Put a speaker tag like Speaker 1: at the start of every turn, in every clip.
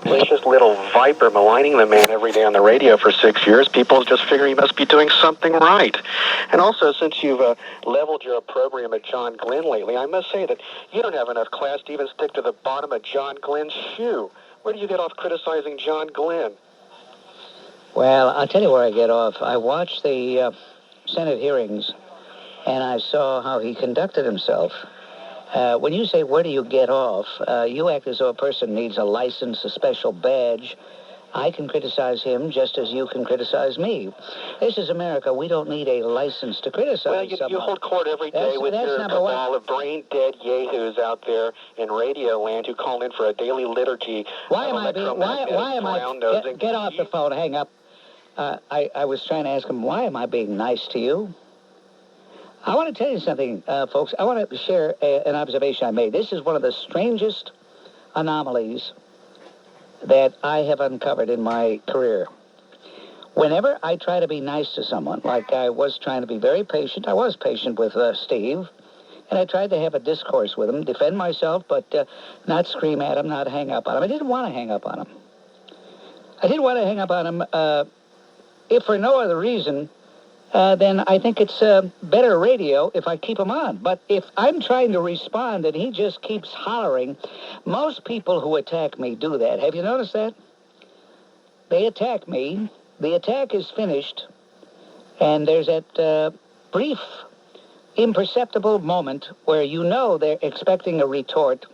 Speaker 1: vicious little viper maligning the man every day on the radio for 6 years. People just figure he must be doing something right. And also, since you've leveled your opprobrium at John Glenn lately, I must say that you don't have enough class to even stick to the bottom of John Glenn's shoe. Where do you get off criticizing John Glenn?
Speaker 2: Well, I'll tell you where I get off. I watched the Senate hearings, and I saw how he conducted himself. When you say, where do you get off, you act as though a person needs a license, a special badge. I can criticize him just as you can criticize me. This is America. We don't need a license to criticize someone.
Speaker 1: Well, you hold court every day with your cabal of brain-dead yahoos out there in radio land who call in for a daily liturgy.
Speaker 2: Why am I get off the phone, hang up. I was trying to ask him, why am I being nice to you? I want to tell you something, folks. I want to share an observation I made. This is one of the strangest anomalies that I have uncovered in my career. Whenever I try to be nice to someone, like I was trying to be very patient, I was patient with Steve, and I tried to have a discourse with him, defend myself, but not scream at him, not hang up on him. I didn't want to hang up on him. I didn't want to hang up on him if for no other reason then I think it's better radio if I keep him on. But if I'm trying to respond and he just keeps hollering, most people who attack me do that. Have you noticed that? They attack me. The attack is finished, and there's that brief, imperceptible moment where you know they're expecting a retort.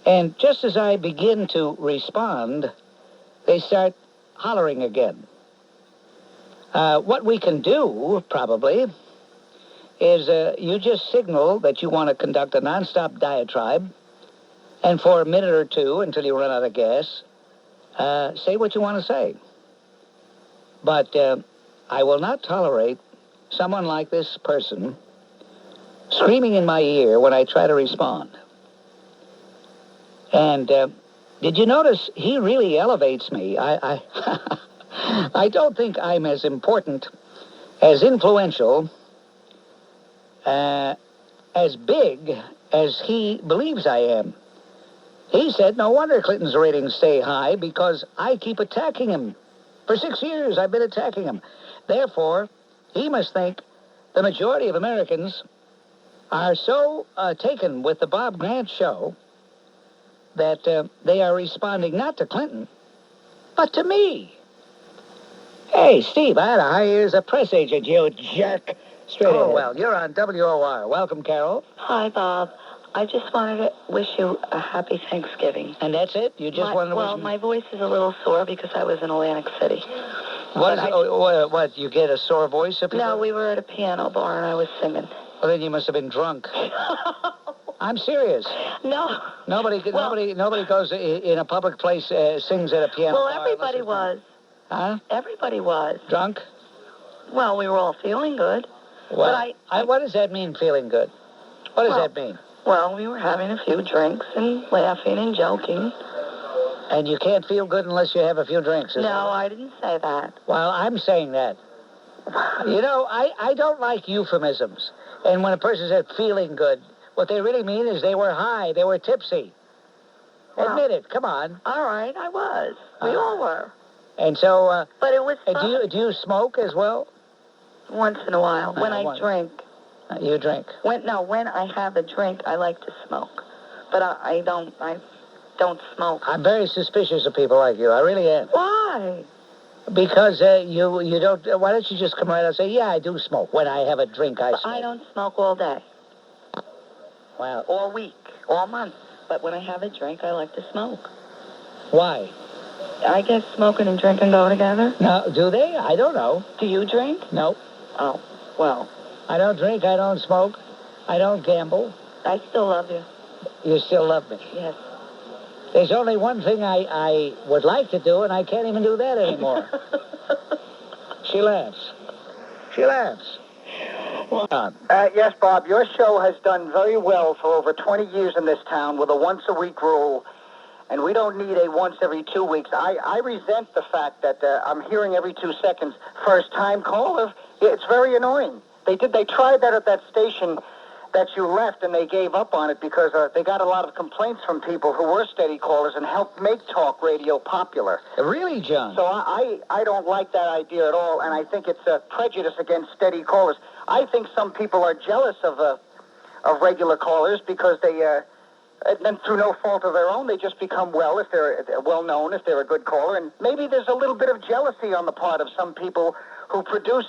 Speaker 2: And just as I begin to respond, they start hollering again. What we can do, probably, is you just signal that you want to conduct a nonstop diatribe, and for a minute or two, until you run out of gas, say what you want to say. But I will not tolerate someone like this person screaming in my ear when I try to respond. And did you notice he really elevates me? I don't think I'm as important, as influential, as big as he believes I am. He said, no wonder Clinton's ratings stay high because I keep attacking him. For 6 years, I've been attacking him. Therefore, he must think the majority of Americans are so taken with the Bob Grant show that they are responding not to Clinton, but to me. Hey, Steve, I had to hire you as a press agent, you jerk. Straight ahead. Well, you're on WOR. Welcome, Carol.
Speaker 3: Hi, Bob. I just wanted to wish you a happy Thanksgiving.
Speaker 2: And that's it? You just wanted to wish me...
Speaker 3: my voice is a little sore because I was in Atlantic City.
Speaker 2: What, you get a sore voice?
Speaker 3: No, we were at a piano bar and I was singing.
Speaker 2: Well, then you must have been drunk. I'm serious.
Speaker 3: No.
Speaker 2: Nobody goes in a public place, sings at a piano bar.
Speaker 3: Well, everybody was.
Speaker 2: Huh?
Speaker 3: Everybody was.
Speaker 2: Drunk?
Speaker 3: Well, we were all feeling good.
Speaker 2: Well, but what does that mean, feeling good? What does that mean?
Speaker 3: Well, we were having a few drinks and laughing and joking.
Speaker 2: And you can't feel good unless you have a few drinks,
Speaker 3: No, I didn't say that.
Speaker 2: Well, I'm saying that. You know, I don't like euphemisms. And when a person said feeling good, what they really mean is they were high, they were tipsy. Well, admit it, come on.
Speaker 3: All right, I was. We all were.
Speaker 2: And so,
Speaker 3: but it was fun.
Speaker 2: Do you smoke as well?
Speaker 3: Once in a while, when I drink.
Speaker 2: You drink?
Speaker 3: When I have a drink, I like to smoke. But I don't smoke.
Speaker 2: I'm very suspicious of people like you. I really am.
Speaker 3: Why?
Speaker 2: Because you don't... Why don't you just come right out and say, yeah, I do smoke. When I have a drink, I smoke.
Speaker 3: I don't smoke all day.
Speaker 2: Wow.
Speaker 3: All week. All month. But when I have a drink, I like to smoke.
Speaker 2: Why?
Speaker 3: I guess smoking and drinking go together.
Speaker 2: No, do they? I don't know.
Speaker 3: Do you drink?
Speaker 2: No.
Speaker 3: Oh, well.
Speaker 2: I don't drink. I don't smoke. I don't gamble.
Speaker 3: I still love you.
Speaker 2: You still love me?
Speaker 3: Yes.
Speaker 2: There's only one thing I would like to do, and I can't even do that anymore. She laughs. She laughs.
Speaker 4: Yes, Bob, your show has done very well for over 20 years in this town with a once-a-week rule, and we don't need a once every 2 weeks. I resent the fact that I'm hearing every 2 seconds, first-time caller. It's very annoying. They tried that at that station, that you left and they gave up on it because they got a lot of complaints from people who were steady callers and helped make talk radio popular.
Speaker 2: Really, John?
Speaker 4: So I don't like that idea at all, and I think it's a prejudice against steady callers. I think some people are jealous of regular callers because they, and through no fault of their own, they just become if they're well-known, if they're a good caller, and maybe there's a little bit of jealousy on the part of some people who produce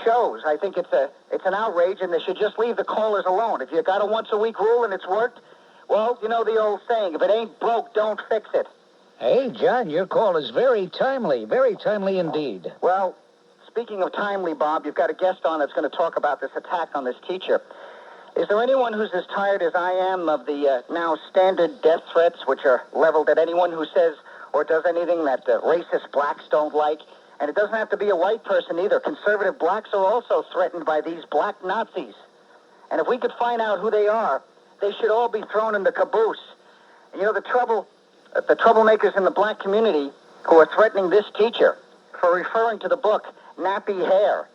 Speaker 4: shows. I think it's an outrage, and they should just leave the callers alone. If you got a once-a-week rule and it's worked, well, you know the old saying, if it ain't broke, don't fix it.
Speaker 2: Hey, John, your call is very timely indeed.
Speaker 4: Well, speaking of timely, Bob, you've got a guest on that's going to talk about this attack on this teacher. Is there anyone who's as tired as I am of the now standard death threats which are leveled at anyone who says or does anything that racist blacks don't like? And it doesn't have to be a white person either. Conservative blacks are also threatened by these black Nazis. And if we could find out who they are, they should all be thrown in the caboose. And you know, the troublemakers in the black community who are threatening this teacher for referring to the book Nappy Hair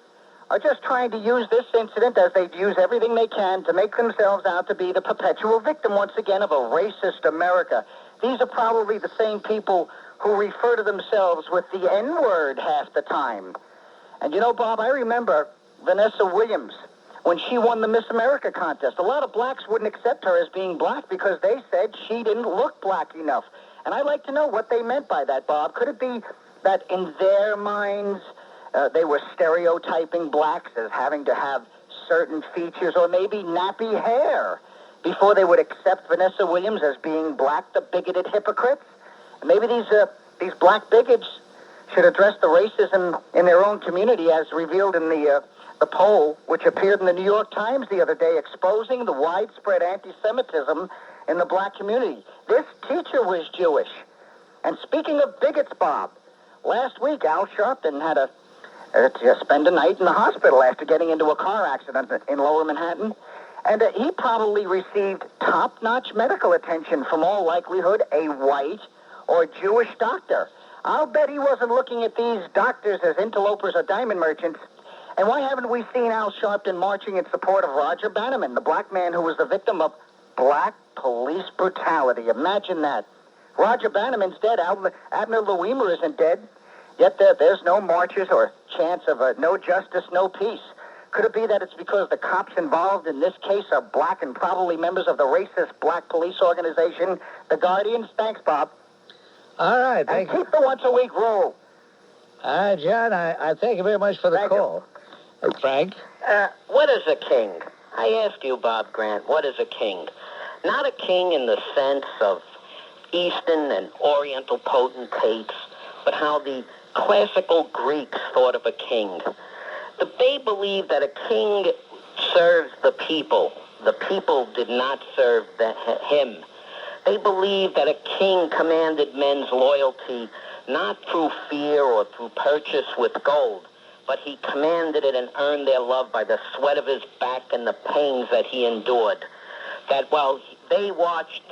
Speaker 4: are just trying to use this incident, as they use everything they can, to make themselves out to be the perpetual victim once again of a racist America. These are probably the same people who refer to themselves with the N-word half the time. And you know, Bob, I remember Vanessa Williams when she won the Miss America contest. A lot of blacks wouldn't accept her as being black because they said she didn't look black enough. And I'd like to know what they meant by that, Bob. Could it be that in their minds they were stereotyping blacks as having to have certain features or maybe nappy hair before they would accept Vanessa Williams as being black, the bigoted hypocrites? Maybe these black bigots should address the racism in their own community as revealed in the poll, which appeared in the New York Times the other day, exposing the widespread anti-Semitism in the black community. This teacher was Jewish. And speaking of bigots, Bob, last week Al Sharpton had to spend a night in the hospital after getting into a car accident in Lower Manhattan. And he probably received top-notch medical attention, from all likelihood, a white or Jewish doctor. I'll bet he wasn't looking at these doctors as interlopers or diamond merchants. And why haven't we seen Al Sharpton marching in support of Roger Bannerman, the black man who was the victim of black police brutality? Imagine that. Roger Bannerman's dead. Abner Louimer isn't dead. Yet there's no marches or chance of no justice, no peace. Could it be that it's because the cops involved in this case are black and probably members of the racist black police organization, the Guardians? Thanks, Bob.
Speaker 2: All right, thank
Speaker 4: you.
Speaker 2: And
Speaker 4: keep the once-a-week rule.
Speaker 2: John, I thank you very much for the call. Frank?
Speaker 5: What is a king? I ask you, Bob Grant, what is a king? Not a king in the sense of Eastern and Oriental potentates, but how the classical Greeks thought of a king. They believed that a king serves the people. The people did not serve him. They believed that a king commanded men's loyalty not through fear or through purchase with gold, but he commanded it and earned their love by the sweat of his back and the pains that he endured. That while they watched,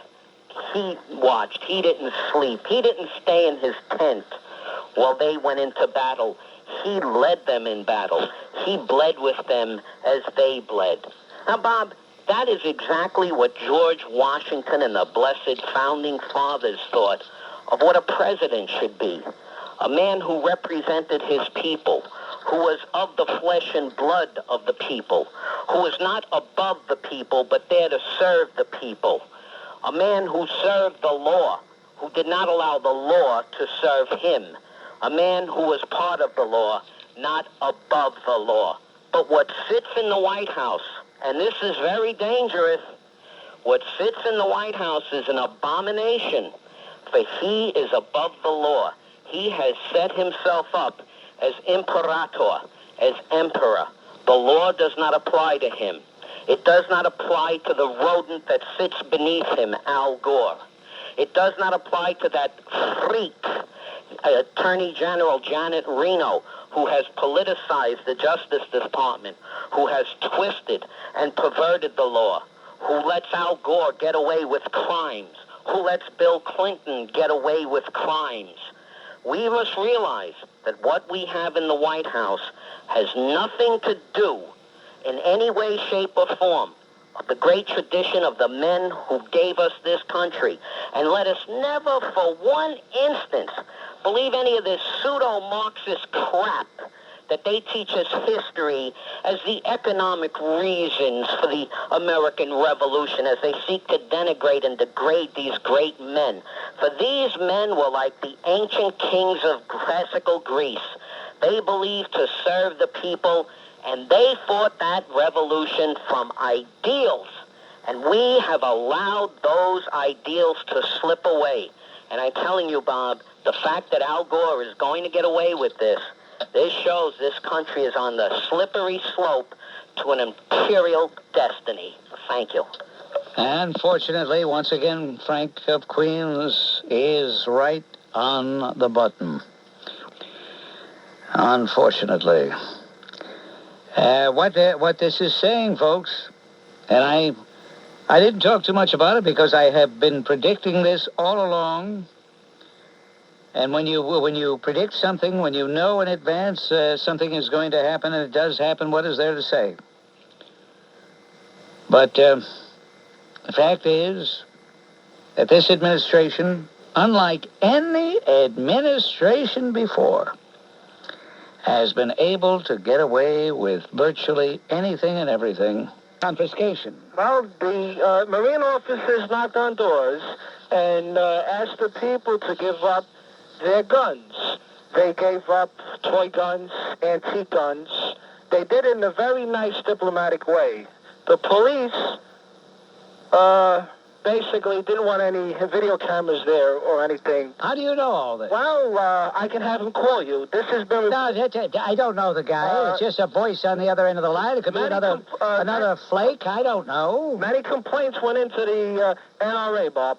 Speaker 5: he didn't sleep. He didn't stay in his tent while they went into battle. He led them in battle. He bled with them as they bled. Now, Bob, that is exactly what George Washington and the blessed founding fathers thought of what a president should be. A man who represented his people, who was of the flesh and blood of the people, who was not above the people, but there to serve the people. A man who served the law, who did not allow the law to serve him. A man who was part of the law, not above the law. But what sits in the White House, and this is very dangerous, what sits in the White House is an abomination, for he is above the law. He has set himself up as imperator, as emperor. The law does not apply to him. It does not apply to the rodent that sits beneath him, Al Gore. It does not apply to that freak, Attorney General Janet Reno, who has politicized the Justice Department, who has twisted and perverted the law, who lets Al Gore get away with crimes, who lets Bill Clinton get away with crimes. We must realize that what we have in the White House has nothing to do in any way, shape, or form the great tradition of the men who gave us this country. And let us never for one instance believe any of this pseudo-Marxist crap that they teach us history as the economic reasons for the American Revolution, as they seek to denigrate and degrade these great men. For these men were like the ancient kings of classical Greece. They believed to serve the people, and they fought that revolution from ideals. And we have allowed those ideals to slip away. And I'm telling you, Bob, the fact that Al Gore is going to get away with this shows this country is on the slippery slope to an imperial destiny. Thank you.
Speaker 2: And fortunately, once again, Frank of Queens is right on the button. Unfortunately. What this is saying, folks, and I didn't talk too much about it because I have been predicting this all along. And when you predict something, when you know in advance something is going to happen and it does happen, what is there to say? But the fact is that this administration, unlike any administration before, has been able to get away with virtually anything and everything. Confiscation.
Speaker 6: Well, the Marine officers knocked on doors and asked the people to give up their guns. They gave up toy guns, antique guns. They did it in a very nice diplomatic way. The police basically didn't want any video cameras there or anything.
Speaker 2: How do you know all this?
Speaker 6: Well, I can have him call you. This has been...
Speaker 2: No, I don't know the guy. It's just a voice on the other end of the line. It could be another flake. I don't know.
Speaker 6: Many complaints went into the NRA, Bob.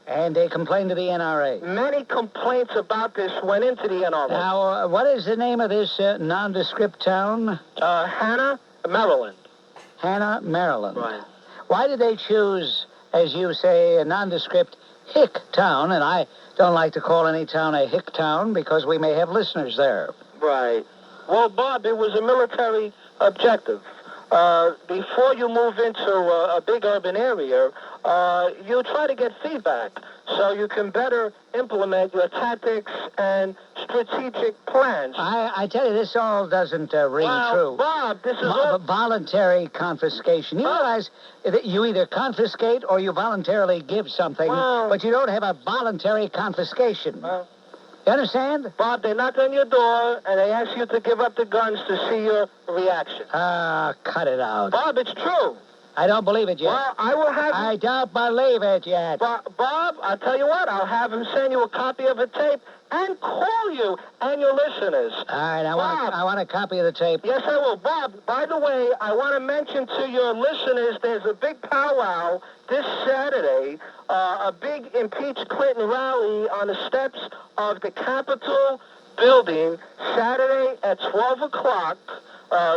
Speaker 2: And they complained to the NRA.
Speaker 6: Many complaints about this went into the NRA.
Speaker 2: Now, what is the name of this nondescript town?
Speaker 6: Hanna, Maryland.
Speaker 2: Hanna, Maryland.
Speaker 6: Right.
Speaker 2: Why did they choose, as you say, a nondescript hick town? And I don't like to call any town a hick town because we may have listeners there.
Speaker 6: Right. Well, Bob, it was a military objective. Before you move into a big urban area, you try to get feedback so you can better implement your tactics and strategic plans.
Speaker 2: I tell you, this all doesn't ring true.
Speaker 6: Bob, this is
Speaker 2: voluntary confiscation. You realize that you either confiscate or you voluntarily give something, but you don't have a voluntary confiscation. You understand?
Speaker 6: Bob, they knock on your door and they ask you to give up the guns to see your reaction.
Speaker 2: Cut it out.
Speaker 6: Bob, it's true.
Speaker 2: I don't believe it yet.
Speaker 6: Well, I will have...
Speaker 2: I don't believe it yet.
Speaker 6: Bob, I'll tell you what. I'll have him send you a copy of a tape and call you and your listeners.
Speaker 2: All right, I want a copy of the tape.
Speaker 6: Yes, I will. Bob, by the way, I want to mention to your listeners there's a big powwow this Saturday, a big impeach Clinton rally on the steps of the Capitol building Saturday at 12 o'clock.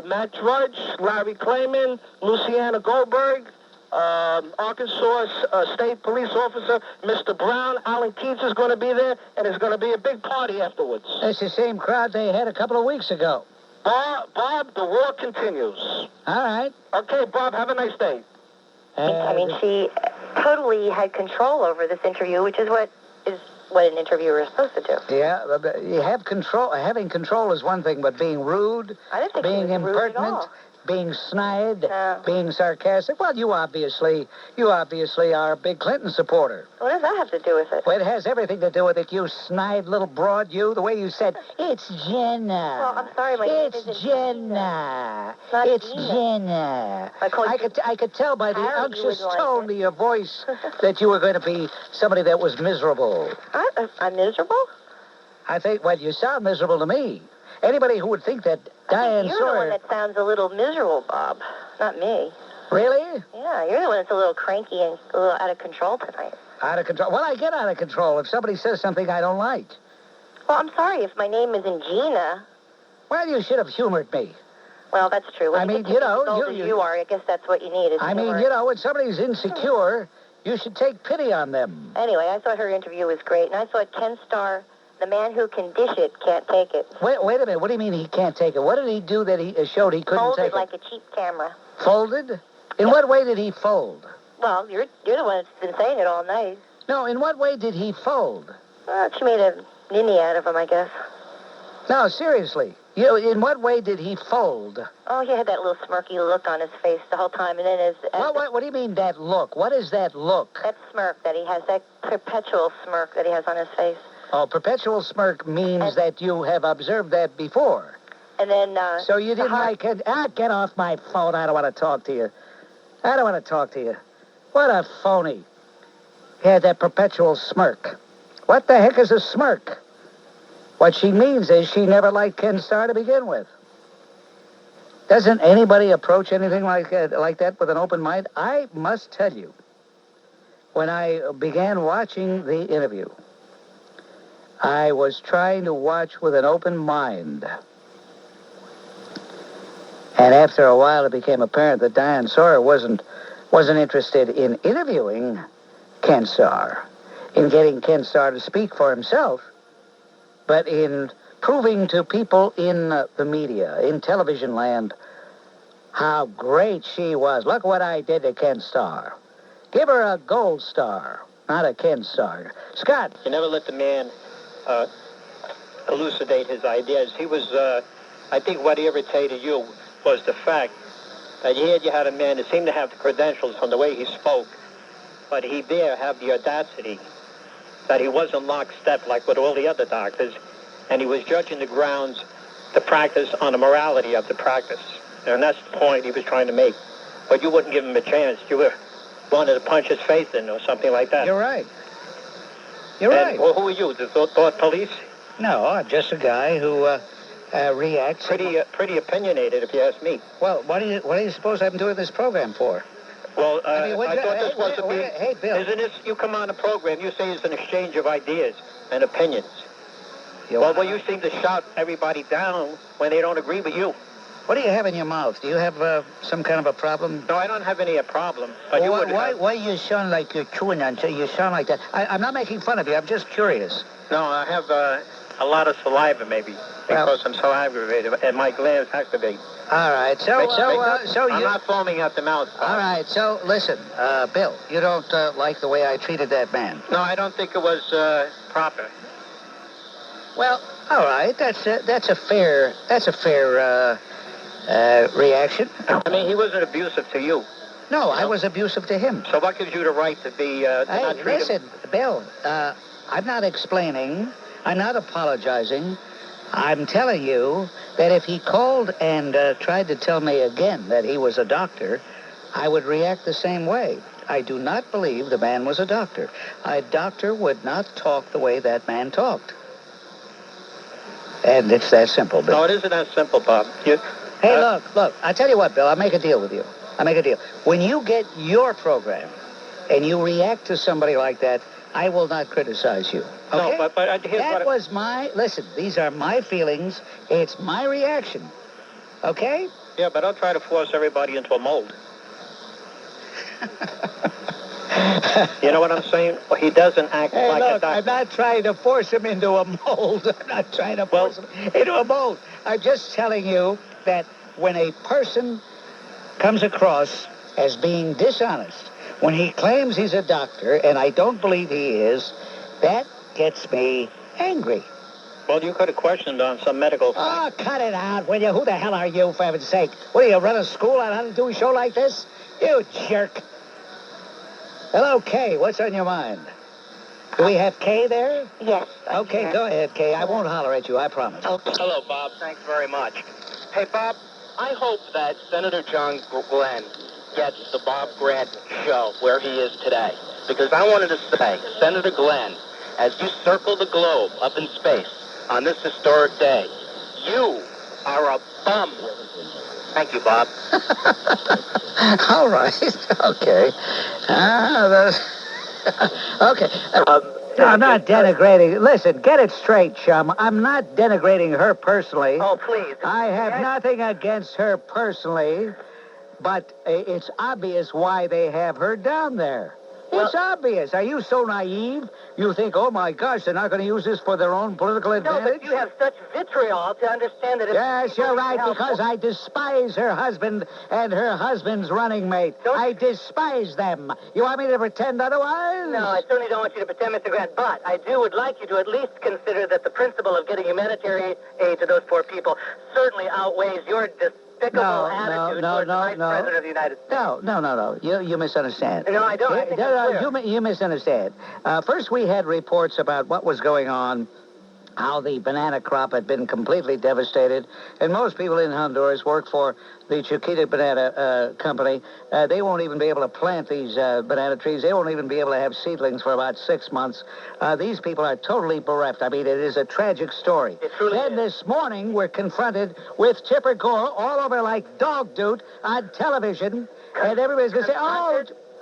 Speaker 6: Matt Drudge, Larry Clayman, Luciana Goldberg, Arkansas State Police Officer Mr. Brown, Alan Keats is going to be there, and there's going to be a big party afterwards.
Speaker 2: It's the same crowd they had a couple of weeks ago.
Speaker 6: Bob, the war continues.
Speaker 2: All right.
Speaker 6: Okay, Bob, have a nice day.
Speaker 3: I mean, she totally had control over this interview, which is what an interviewer is supposed to do.
Speaker 2: Yeah, you have control. Having control is one thing, but being rude,
Speaker 3: I didn't think
Speaker 2: being
Speaker 3: she was rude at
Speaker 2: impertinent,
Speaker 3: all.
Speaker 2: being snide, being sarcastic. Well, you obviously are a big Clinton supporter.
Speaker 3: What does that have to do with it?
Speaker 2: Well, it has everything to do with it, you snide little broad, you. The way you said, it's Jenna.
Speaker 3: Well, I'm sorry, my name isn't
Speaker 2: Jenna.
Speaker 3: Not
Speaker 2: It's
Speaker 3: Gina.
Speaker 2: Jenna.
Speaker 3: I
Speaker 2: could tell by the
Speaker 3: Harry, you
Speaker 2: anxious
Speaker 3: wouldn't like
Speaker 2: tone
Speaker 3: it.
Speaker 2: of your voice that you were going to be somebody that was miserable.
Speaker 3: I'm miserable?
Speaker 2: I think, well, you sound miserable to me. Anybody who would think that Diane
Speaker 3: You're
Speaker 2: Sawyer...
Speaker 3: the one that sounds a little miserable, Bob. Not me.
Speaker 2: Really?
Speaker 3: Yeah, you're the one that's a little cranky and a little out of control tonight.
Speaker 2: Out of control? Well, I get out of control if somebody says something I don't like.
Speaker 3: Well, I'm sorry if my name isn't Gina.
Speaker 2: Well, you should have humored me.
Speaker 3: Well, that's true. When
Speaker 2: I mean,
Speaker 3: get
Speaker 2: you know,
Speaker 3: as old as you are, I guess that's what you need.
Speaker 2: I mean, you know, when somebody's insecure, you should take pity on them.
Speaker 3: Anyway, I thought her interview was great, and I thought Ken Starr, the man who can dish it, can't take it.
Speaker 2: Wait a minute. What do you mean he can't take it? What did he do that he showed he couldn't take
Speaker 3: Folded like
Speaker 2: it?
Speaker 3: a cheap camera.
Speaker 2: Folded? In what way did he fold?
Speaker 3: Well, you're the one that's been saying it all night.
Speaker 2: No, in what way did he fold?
Speaker 3: Well, she made a ninny out of him, I guess.
Speaker 2: No, seriously. In what way did he fold?
Speaker 3: Oh, he had that little smirky look on his face the whole time, and then
Speaker 2: What do you mean, that look? What is that look?
Speaker 3: That smirk that he has, that perpetual smirk that he has on his face.
Speaker 2: Oh, perpetual smirk means that you have observed that before.
Speaker 3: And then,
Speaker 2: so you didn't like it? Get off my phone. I don't want to talk to you. I don't want to talk to you. What a phony. He had that perpetual smirk. What the heck is a smirk? What she means is she never liked Ken Starr to begin with. Doesn't anybody approach anything like that with an open mind? I must tell you, when I began watching the interview, I was trying to watch with an open mind. And after a while, it became apparent that Diane Sawyer wasn't interested in interviewing Ken Starr, in getting Ken Starr to speak for himself, but in proving to people in the media, in television land, how great she was. Look what I did to Ken Starr. Give her a gold star, not a Ken Starr. Scott.
Speaker 7: You never let the man elucidate his ideas. He was, I think what irritated you was the fact that you had a man that seemed to have the credentials from the way he spoke, but he dare have the audacity that he wasn't lockstep like with all the other doctors, and he was judging the grounds, the practice on the morality of the practice. And that's the point he was trying to make. But you wouldn't give him a chance. You wanted to punch his face in or something like that.
Speaker 2: You're right. You're right.
Speaker 7: Well, who are you, the thought police?
Speaker 2: No, I'm just a guy who reacts.
Speaker 7: Pretty opinionated, if you ask me.
Speaker 2: Well, what do you suppose I'm doing this program for?
Speaker 7: Well, I thought this was to be...
Speaker 2: Hey, Bill.
Speaker 7: Isn't this, you come on a program, you say it's an exchange of ideas and opinions. Well, you seem to shout everybody down when they don't agree with you.
Speaker 2: What do you have in your mouth? Do you have some kind of a problem?
Speaker 7: No, I don't have any problem. But
Speaker 2: why you sound like you're chewing on? You sound like that. I'm not making fun of you. I'm just curious.
Speaker 7: No, I have a lot of saliva, maybe, because I'm so aggravated, and my glands activate.
Speaker 2: All right, so
Speaker 7: I'm not foaming at the mouth.
Speaker 2: All right, so listen, Bill, you don't like the way I treated that man?
Speaker 7: No, I don't think it was proper.
Speaker 2: Well, all right, that's a fair reaction.
Speaker 7: I mean, he wasn't abusive to you.
Speaker 2: No, I was abusive to him.
Speaker 7: So what gives you the right to be...
Speaker 2: hey, listen, Bill, I'm not explaining. I'm not apologizing. I'm telling you that if he called and tried to tell me again that he was a doctor, I would react the same way. I do not believe the man was a doctor. A doctor would not talk the way that man talked. And it's that simple, Bill.
Speaker 7: No, it isn't that simple, Bob.
Speaker 2: Hey, look, I tell you what, Bill, I'll make a deal with you. When you get your program and you react to somebody like that, I will not criticize you. Okay?
Speaker 7: No, but here's
Speaker 2: that was listen, these are my feelings. It's my reaction. Okay?
Speaker 7: Yeah, but don't try to force everybody into a mold. You know what I'm saying? Well, he doesn't act like a doctor.
Speaker 2: I'm not trying to force him into a mold. I'm not trying to force him into a mold. I'm just telling you that when a person comes across as being dishonest, when he claims he's a doctor, and I don't believe he is, that gets me angry.
Speaker 7: Well, you could have questioned on some medical...
Speaker 2: Oh, cut it out, will you? Who the hell are you, for heaven's sake? What, do you run a school on how to do a show like this? You jerk. Hello, Kay. What's on your mind? Do we have Kay there?
Speaker 3: Yes.
Speaker 2: Okay, go ahead, Kay. I won't holler at you, I promise.
Speaker 3: Okay.
Speaker 7: Hello, Bob. Thanks very much. Hey, Bob, I hope that Senator John Glenn gets the Bob Grant show where he is today. Because I wanted to say, Senator Glenn, as you circle the globe up in space on this historic day, you are a bum. Thank you, Bob.
Speaker 2: All right. Okay. Okay. I'm not denigrating. Listen, get it straight, chum. I'm not denigrating her personally.
Speaker 3: Oh, please.
Speaker 2: I have nothing against her personally, but it's obvious why they have her down there. It's obvious. Are you so naive? You think, oh, my gosh, they're not going to use this for their own political advantage?
Speaker 4: No, but you have such vitriol to understand that if...
Speaker 2: Yes, you're right, because I despise her husband and her husband's running mate. I despise them. You want me to pretend otherwise?
Speaker 4: No, I certainly don't want you to pretend, Mr. Grant, but I would like you to at least consider that the principle of getting humanitarian aid to those poor people certainly outweighs your despicable attitude towards the Vice President of the United States.
Speaker 2: No. You misunderstand.
Speaker 4: No, I don't. I think that's clear.
Speaker 2: You misunderstand. First, we had reports about what was going on, how the banana crop had been completely devastated, and most people in Honduras work for the Chiquita Banana Company. They won't even be able to plant these banana trees. They won't even be able to have seedlings for about 6 months. These people are totally bereft. I mean, it is a tragic story.
Speaker 4: It truly is.
Speaker 2: Then this morning, we're confronted with Tipper Gore all over like dog doot on television, and everybody's going to say,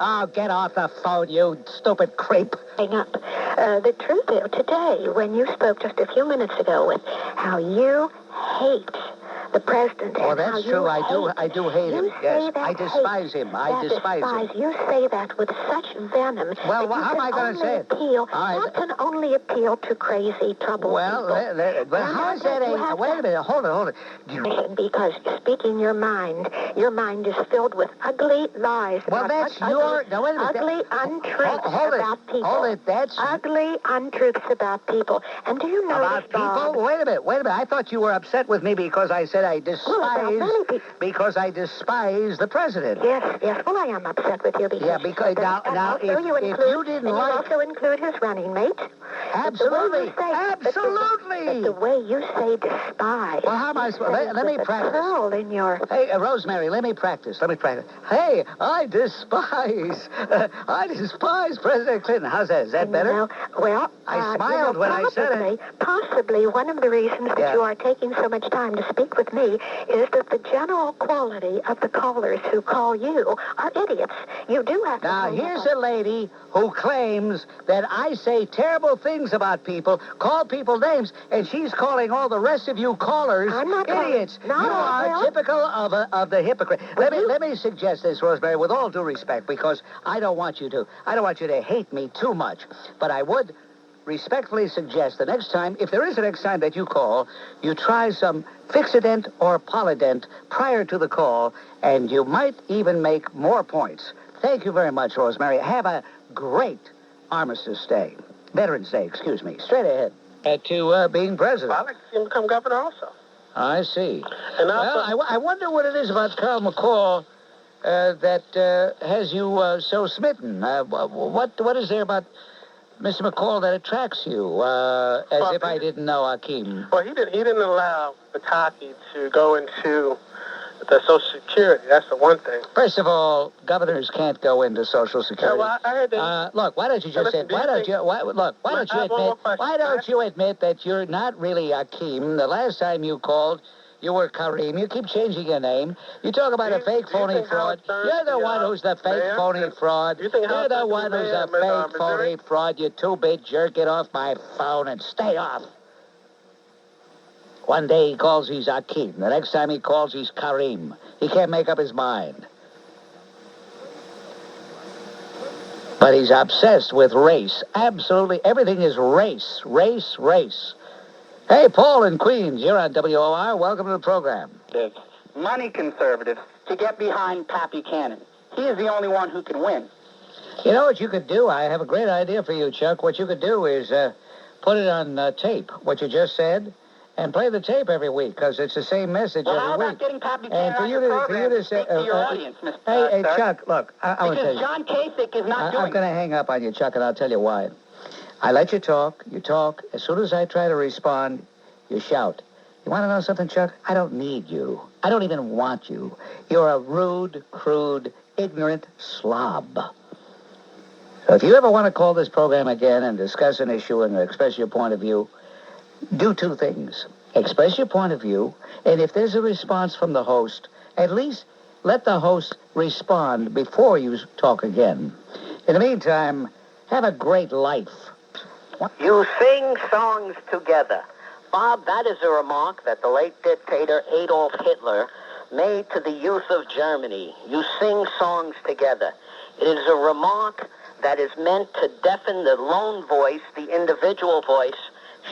Speaker 2: Oh, get off the phone, you stupid creep.
Speaker 8: Hang up. The truth is, today, when you spoke just a few minutes ago with how you hate the president.
Speaker 2: Oh, that's true. I do hate him. Yes, I despise him. I despise him.
Speaker 8: You say that with such venom.
Speaker 2: Well, how am I going to say it?
Speaker 8: That can only appeal to crazy, troubled people.
Speaker 2: But how is that a... Wait a minute. Hold it.
Speaker 8: Because speaking your mind is filled with ugly lies.
Speaker 2: Well, that's your...
Speaker 8: No, wait a minute. Ugly untruths about people.
Speaker 2: Hold it. That's...
Speaker 8: Ugly untruths about people. And do you know
Speaker 2: about people?
Speaker 8: Bob?
Speaker 2: Wait a minute. I thought you were upset with me because I said I despise the president.
Speaker 8: Yes. Well, I am upset with you because...
Speaker 2: Yeah, because now if you didn't like...
Speaker 8: you also include his running mate.
Speaker 2: Absolutely.
Speaker 8: But the way you say despise...
Speaker 2: Well, how am I supposed... Let me practice.
Speaker 8: In your...
Speaker 2: Hey, Rosemary, let me practice. Hey, I despise President Clinton. How's that? Is that better?
Speaker 8: No. Well,
Speaker 2: I smiled when I said it.
Speaker 8: Possibly one of the reasons that you are taking so much time to speak with me is that the general quality of the callers who call you are idiots. You do have to...
Speaker 2: Now, here's a lady who claims that I say terrible things about people, call people names, and she's calling all the rest of you callers idiots. You are typical of the hypocrite. Let me suggest this, Rosemary, with all due respect, because I don't want you to hate me too much, but I would respectfully suggest the next time, if there is a next time that you call, you try some Fixodent or Polydent prior to the call, and you might even make more points. Thank you very much, Rosemary. Have a great Armistice Day. Veterans Day, excuse me. Straight ahead to being president.
Speaker 6: I'd like to see him become governor also.
Speaker 2: I see.
Speaker 6: And also,
Speaker 2: well, I wonder what it is about Kerin McCue that has you so smitten. What is there about Mr. McCall that attracts you? As if I didn't know Hakeem.
Speaker 6: Well, he didn't allow Pataki to go into the Social Security. That's the one thing.
Speaker 2: First of all, governors can't go into Social Security.
Speaker 6: Yeah, well, I heard that.
Speaker 2: Look, why don't you just say? Why don't you admit that you're not really Hakeem? The last time you called, you were Kareem. You keep changing your name. You talk about a fake, phony fraud. You're the one who's the fake, phony fraud. You're the one who's a fake, phony fraud. You two-bit jerk. Get off my phone and stay off. One day he calls he's Hakeem. The next time he calls he's Kareem. He can't make up his mind. But he's obsessed with race. Absolutely everything is race. Race, race. Hey, Paul in Queens, you're on WOR. Welcome to the program.
Speaker 4: Money conservatives to get behind Pat Buchanan. He is the only one who can win.
Speaker 2: You know what you could do? I have a great idea for you, Chuck. What you could do is put it on tape, what you just said, and play the tape every week, because it's the same message every week.
Speaker 4: How about getting Pat Buchanan
Speaker 2: and for
Speaker 4: on
Speaker 2: you
Speaker 4: your program
Speaker 2: to say,
Speaker 4: to your audience, Mr.
Speaker 2: Hey,
Speaker 4: Sir.
Speaker 2: Chuck, look, I want to tell you.
Speaker 4: Because John Kasich is not doing
Speaker 2: I'm going to hang up on you, Chuck, and I'll tell you why. I let you talk. As soon as I try to respond, you shout. You want to know something, Chuck? I don't need you. I don't even want you. You're a rude, crude, ignorant slob. So if you ever want to call this program again and discuss an issue and express your point of view, do two things. Express your point of view, and if there's a response from the host, at least let the host respond before you talk again. In the meantime, have a great life.
Speaker 5: You sing songs together. Bob, that is a remark that the late dictator Adolf Hitler made to the youth of Germany. You sing songs together. It is a remark that is meant to deafen the lone voice, the individual voice,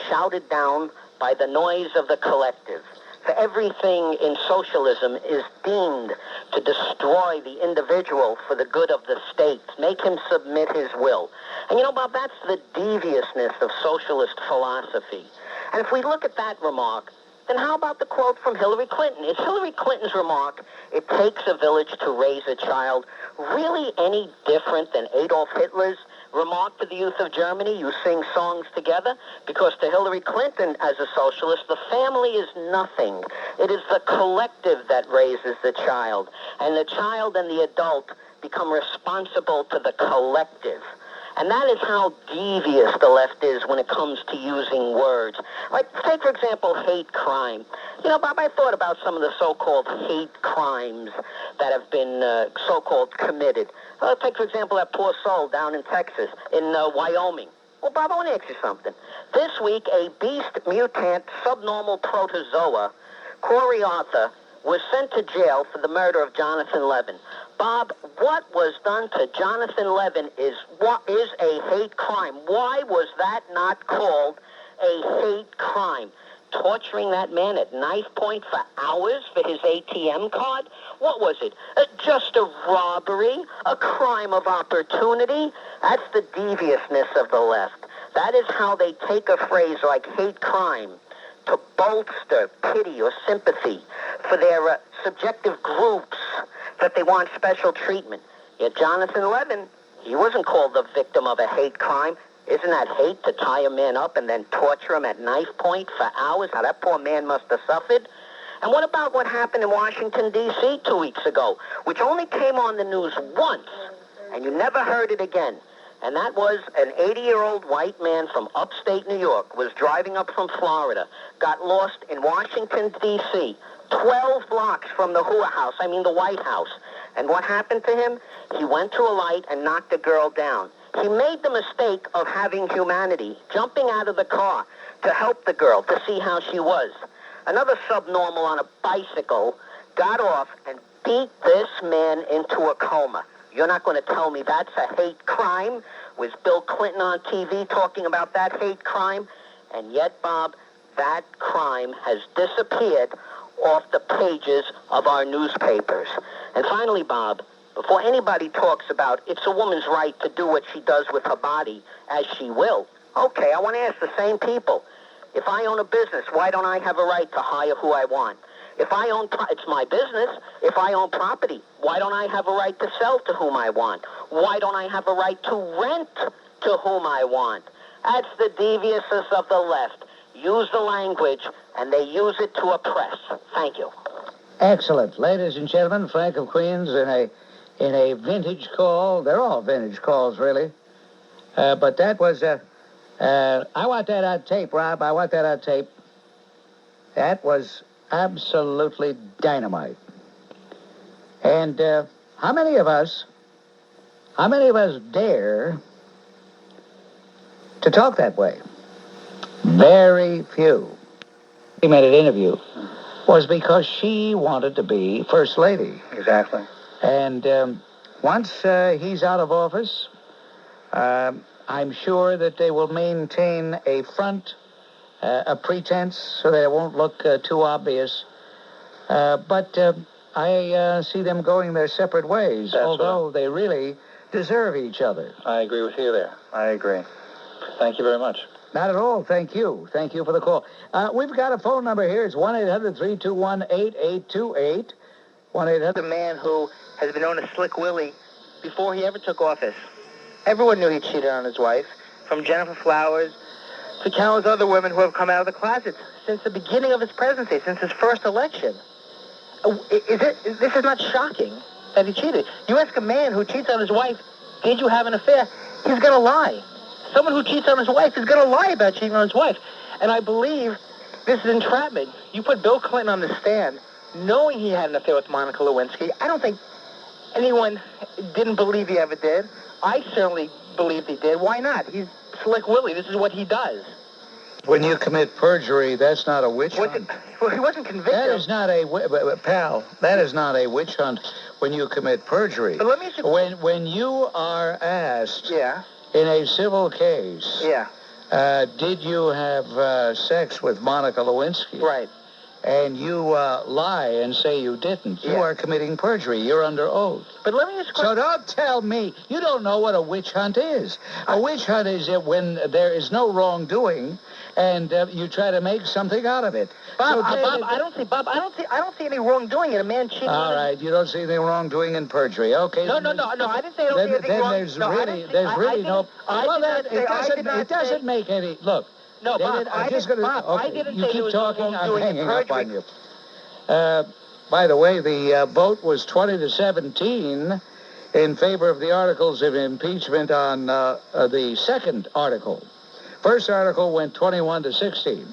Speaker 5: shouted down by the noise of the collective. For everything in socialism is deemed to destroy the individual for the good of the state, make him submit his will. And Bob, that's the deviousness of socialist philosophy. And if we look at that remark, then how about the quote from Hillary Clinton? Is Hillary Clinton's remark, "It takes a village to raise a child," really any different than Adolf Hitler's remark to the youth of Germany, "You sing songs together"? Because to Hillary Clinton, as a socialist, the family is nothing. It is the collective that raises the child. And the child and the adult become responsible to the collective. And that is how devious the left is when it comes to using words. Like, take, for example, hate crime. Bob, I thought about some of the so-called hate crimes that have been so-called committed. Take, for example, that poor soul down in Texas, in Wyoming. Well, Bob, I want to ask you something. This week, a beast mutant subnormal protozoa, Corey Arthur, was sent to jail for the murder of Jonathan Levin. Bob, what was done to Jonathan Levin is a hate crime. Why was that not called a hate crime? Torturing that man at knife point for hours for his ATM card? What was it? Just a robbery? A crime of opportunity? That's the deviousness of the left. That is how they take a phrase like hate crime to bolster pity or sympathy for their subjective groups that they want special treatment. Yet Jonathan Levin, he wasn't called the victim of a hate crime. Isn't that hate to tie a man up and then torture him at knife point for hours? Now, that poor man must have suffered. And what about what happened in Washington, D.C. 2 weeks ago, which only came on the news once, and you never heard it again? And that was an 80-year-old white man from upstate New York, was driving up from Florida, got lost in Washington, D.C., 12 blocks from the the White House. And what happened to him? He went to a light and knocked a girl down. He made the mistake of having humanity, jumping out of the car to help the girl, to see how she was. Another subnormal on a bicycle got off and beat this man into a coma. You're not going to tell me that's a hate crime? Was Bill Clinton on TV talking about that hate crime? And yet, Bob, that crime has disappeared off the pages of our newspapers. And finally, Bob, before anybody talks about it's a woman's right to do what she does with her body as she will, okay, I want to ask the same people. If I own a business, why don't I have a right to hire who I want? If I own, it's my business. If I own property, why don't I have a right to sell to whom I want? Why don't I have a right to rent to whom I want? That's the deviousness of the left. Use the language, and they use it to oppress. Thank you.
Speaker 2: Excellent. Ladies and gentlemen, Frank of Queens in a vintage call. They're all vintage calls, really. But that was, I want that on tape, Rob. I want that on tape. That was absolutely dynamite. And how many of us dare to talk that way? Very few. 30-minute interview was because she wanted to be First Lady.
Speaker 4: Exactly.
Speaker 2: And once he's out of office, I'm sure that they will maintain a front, a pretense, so that it won't look too obvious. But I see them going their separate ways, although they really deserve each other.
Speaker 9: I agree with you there. I agree. Thank you very much.
Speaker 2: Not at all. Thank you. Thank you for the call. We've got a phone number here. It's 1-800-321-8828. 1-800.
Speaker 10: The man who has been known as Slick Willie before he ever took office. Everyone knew he cheated on his wife, from Jennifer Flowers to countless other women who have come out of the closet since the beginning of his presidency, since his first election. This is not shocking that he cheated. You ask a man who cheats on his wife, did you have an affair? He's going to lie. Someone who cheats on his wife is going to lie about cheating on his wife. And I believe this is entrapment. You put Bill Clinton on the stand knowing he had an affair with Monica Lewinsky. I don't think anyone didn't believe he ever did. I certainly believed he did. Why not? He's Slick Willie. This is what he does.
Speaker 2: When you commit perjury, that's not a witch hunt.
Speaker 10: Well, he wasn't convicted.
Speaker 2: That is not a, pal, that is not a witch hunt. when you commit perjury.
Speaker 10: But let me ask you...
Speaker 2: When you are asked
Speaker 10: Yeah.
Speaker 2: in a civil case,
Speaker 10: Yeah.
Speaker 2: Did you have sex with Monica Lewinsky?
Speaker 10: Right.
Speaker 2: And you lie and say you didn't. You are committing perjury. You're under oath.
Speaker 10: But let me just...
Speaker 2: So don't tell me. You don't know what a witch hunt is. A witch hunt is when there is no wrongdoing and you try to make something out of it.
Speaker 10: Bob, I don't see any wrongdoing in a man cheating.
Speaker 2: All right, you don't see anything wrongdoing in perjury. Okay.
Speaker 10: No, I didn't say I don't see anything wrong.
Speaker 2: It doesn't make any... Look.
Speaker 10: No,
Speaker 2: David,
Speaker 10: Bob, I didn't
Speaker 2: you
Speaker 10: say
Speaker 2: keep
Speaker 10: there was
Speaker 2: talking,
Speaker 10: no
Speaker 2: I'm
Speaker 10: wrongdoing in
Speaker 2: hanging up
Speaker 10: perjury.
Speaker 2: on you. By the way, the vote was 20-17 in favor of the articles of impeachment on the second article. First article went 21-16.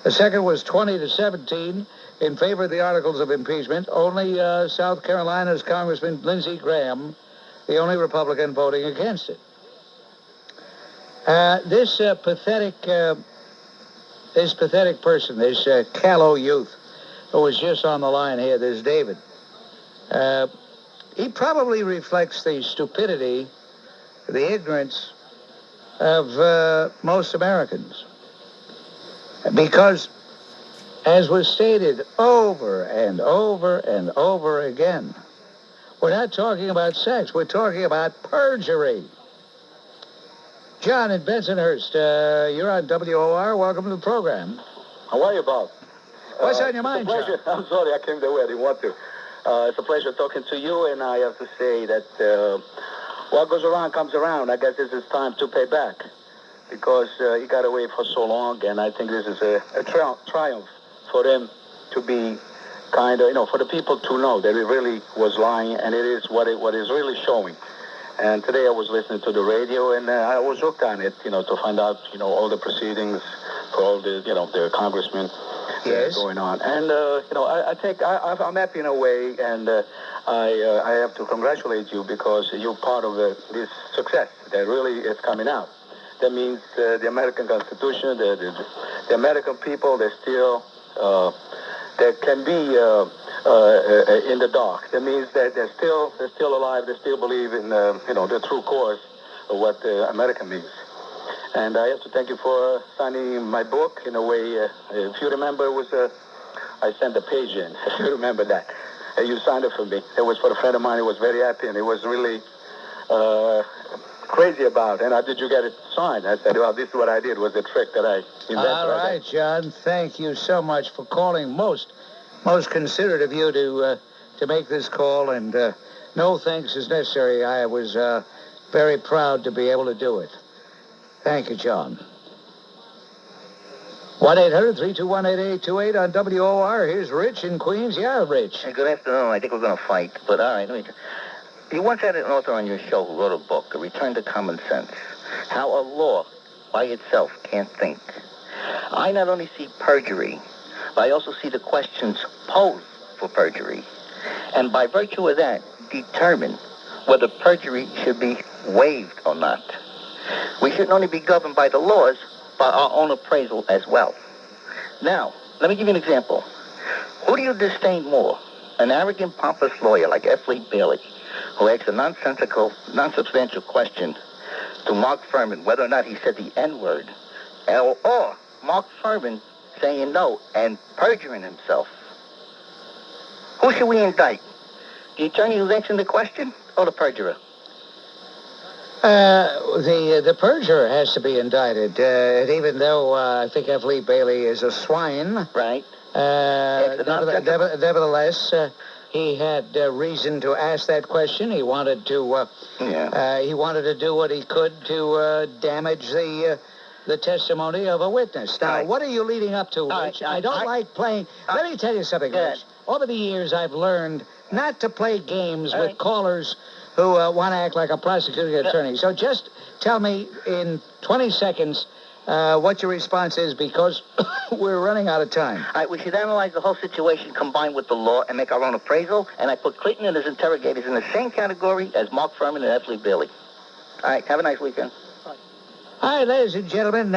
Speaker 2: The second was 20-17 in favor of the articles of impeachment. Only South Carolina's Congressman Lindsey Graham, the only Republican, voting against it. This pathetic person, this callow youth who was just on the line here, this David, he probably reflects the stupidity, the ignorance of most Americans. Because, as was stated over and over and over again, we're not talking about sex, we're talking about perjury. John in Bensonhurst, you're on WOR. Welcome to the program.
Speaker 11: How are you, Bob?
Speaker 2: What's on your mind, John?
Speaker 11: I'm sorry, I came the way I didn't want to. It's a pleasure talking to you, and I have to say that what goes around comes around. I guess this is time to pay back because he got away for so long, and I think this is a triumph for him to be kind of, for the people to know that he really was lying, and it is what is really showing. And today I was listening to the radio, and I was hooked on it, to find out, all the proceedings for all the, the congressmen going on. And, I think I'm happy in a way, and I have to congratulate you because you're part of this success that really is coming out. That means the American Constitution, the American people, they're still, they can be in the dark. That means that they're still alive. They still believe in the true cause of what America means. And I have to thank you for signing my book in a way. If you remember, it was I sent a page in. If you remember that, you signed it for me. It was for a friend of mine. He was very happy, and he was really crazy about. And how did you get it signed? I said, well, this is what I did. Was a trick that I invented.
Speaker 2: All right, John. Thank you so much for calling. Most considerate of you to make this call, and no thanks is necessary. I was very proud to be able to do it. Thank you, John. 1-800-321-8828 on WOR. Here's Rich in Queens. Yeah, Rich.
Speaker 12: Hey, good afternoon. I think we're going to fight, but all right. You once had an author on your show who wrote a book, A Return to Common Sense, how a law by itself can't think. I not only see perjury, but I also see the questions posed for perjury, and by virtue of that, determine whether perjury should be waived or not. We shouldn't only be governed by the laws, but our own appraisal as well. Now, let me give you an example. Who do you disdain more? An arrogant, pompous lawyer like F. Lee Bailey, who asks a nonsensical, non-substantial question to Mark Fuhrman whether or not he said the N-word, or Mark Fuhrman saying no and perjuring himself? Who should we indict? The attorney who's answering the question or the perjurer?
Speaker 2: The perjurer has to be indicted. And even though I think F. Lee Bailey is a swine,
Speaker 12: right?
Speaker 2: Nevertheless, he had reason to ask that question. He wanted to. He wanted to do what he could to damage the testimony of a witness. Now, what are you leading up to, Rich? I don't like playing. Let me tell you something, Rich. Over the years, I've learned not to play games with callers who want to act like a prosecuting attorney. So just tell me in 20 seconds what your response is, because we're running out of time.
Speaker 12: All right, we should analyze the whole situation combined with the law and make our own appraisal, and I put Clinton and his interrogators in the same category as Mark Fuhrman and F. Lee Bailey. All right, have a nice weekend.
Speaker 2: Hi, ladies and gentlemen.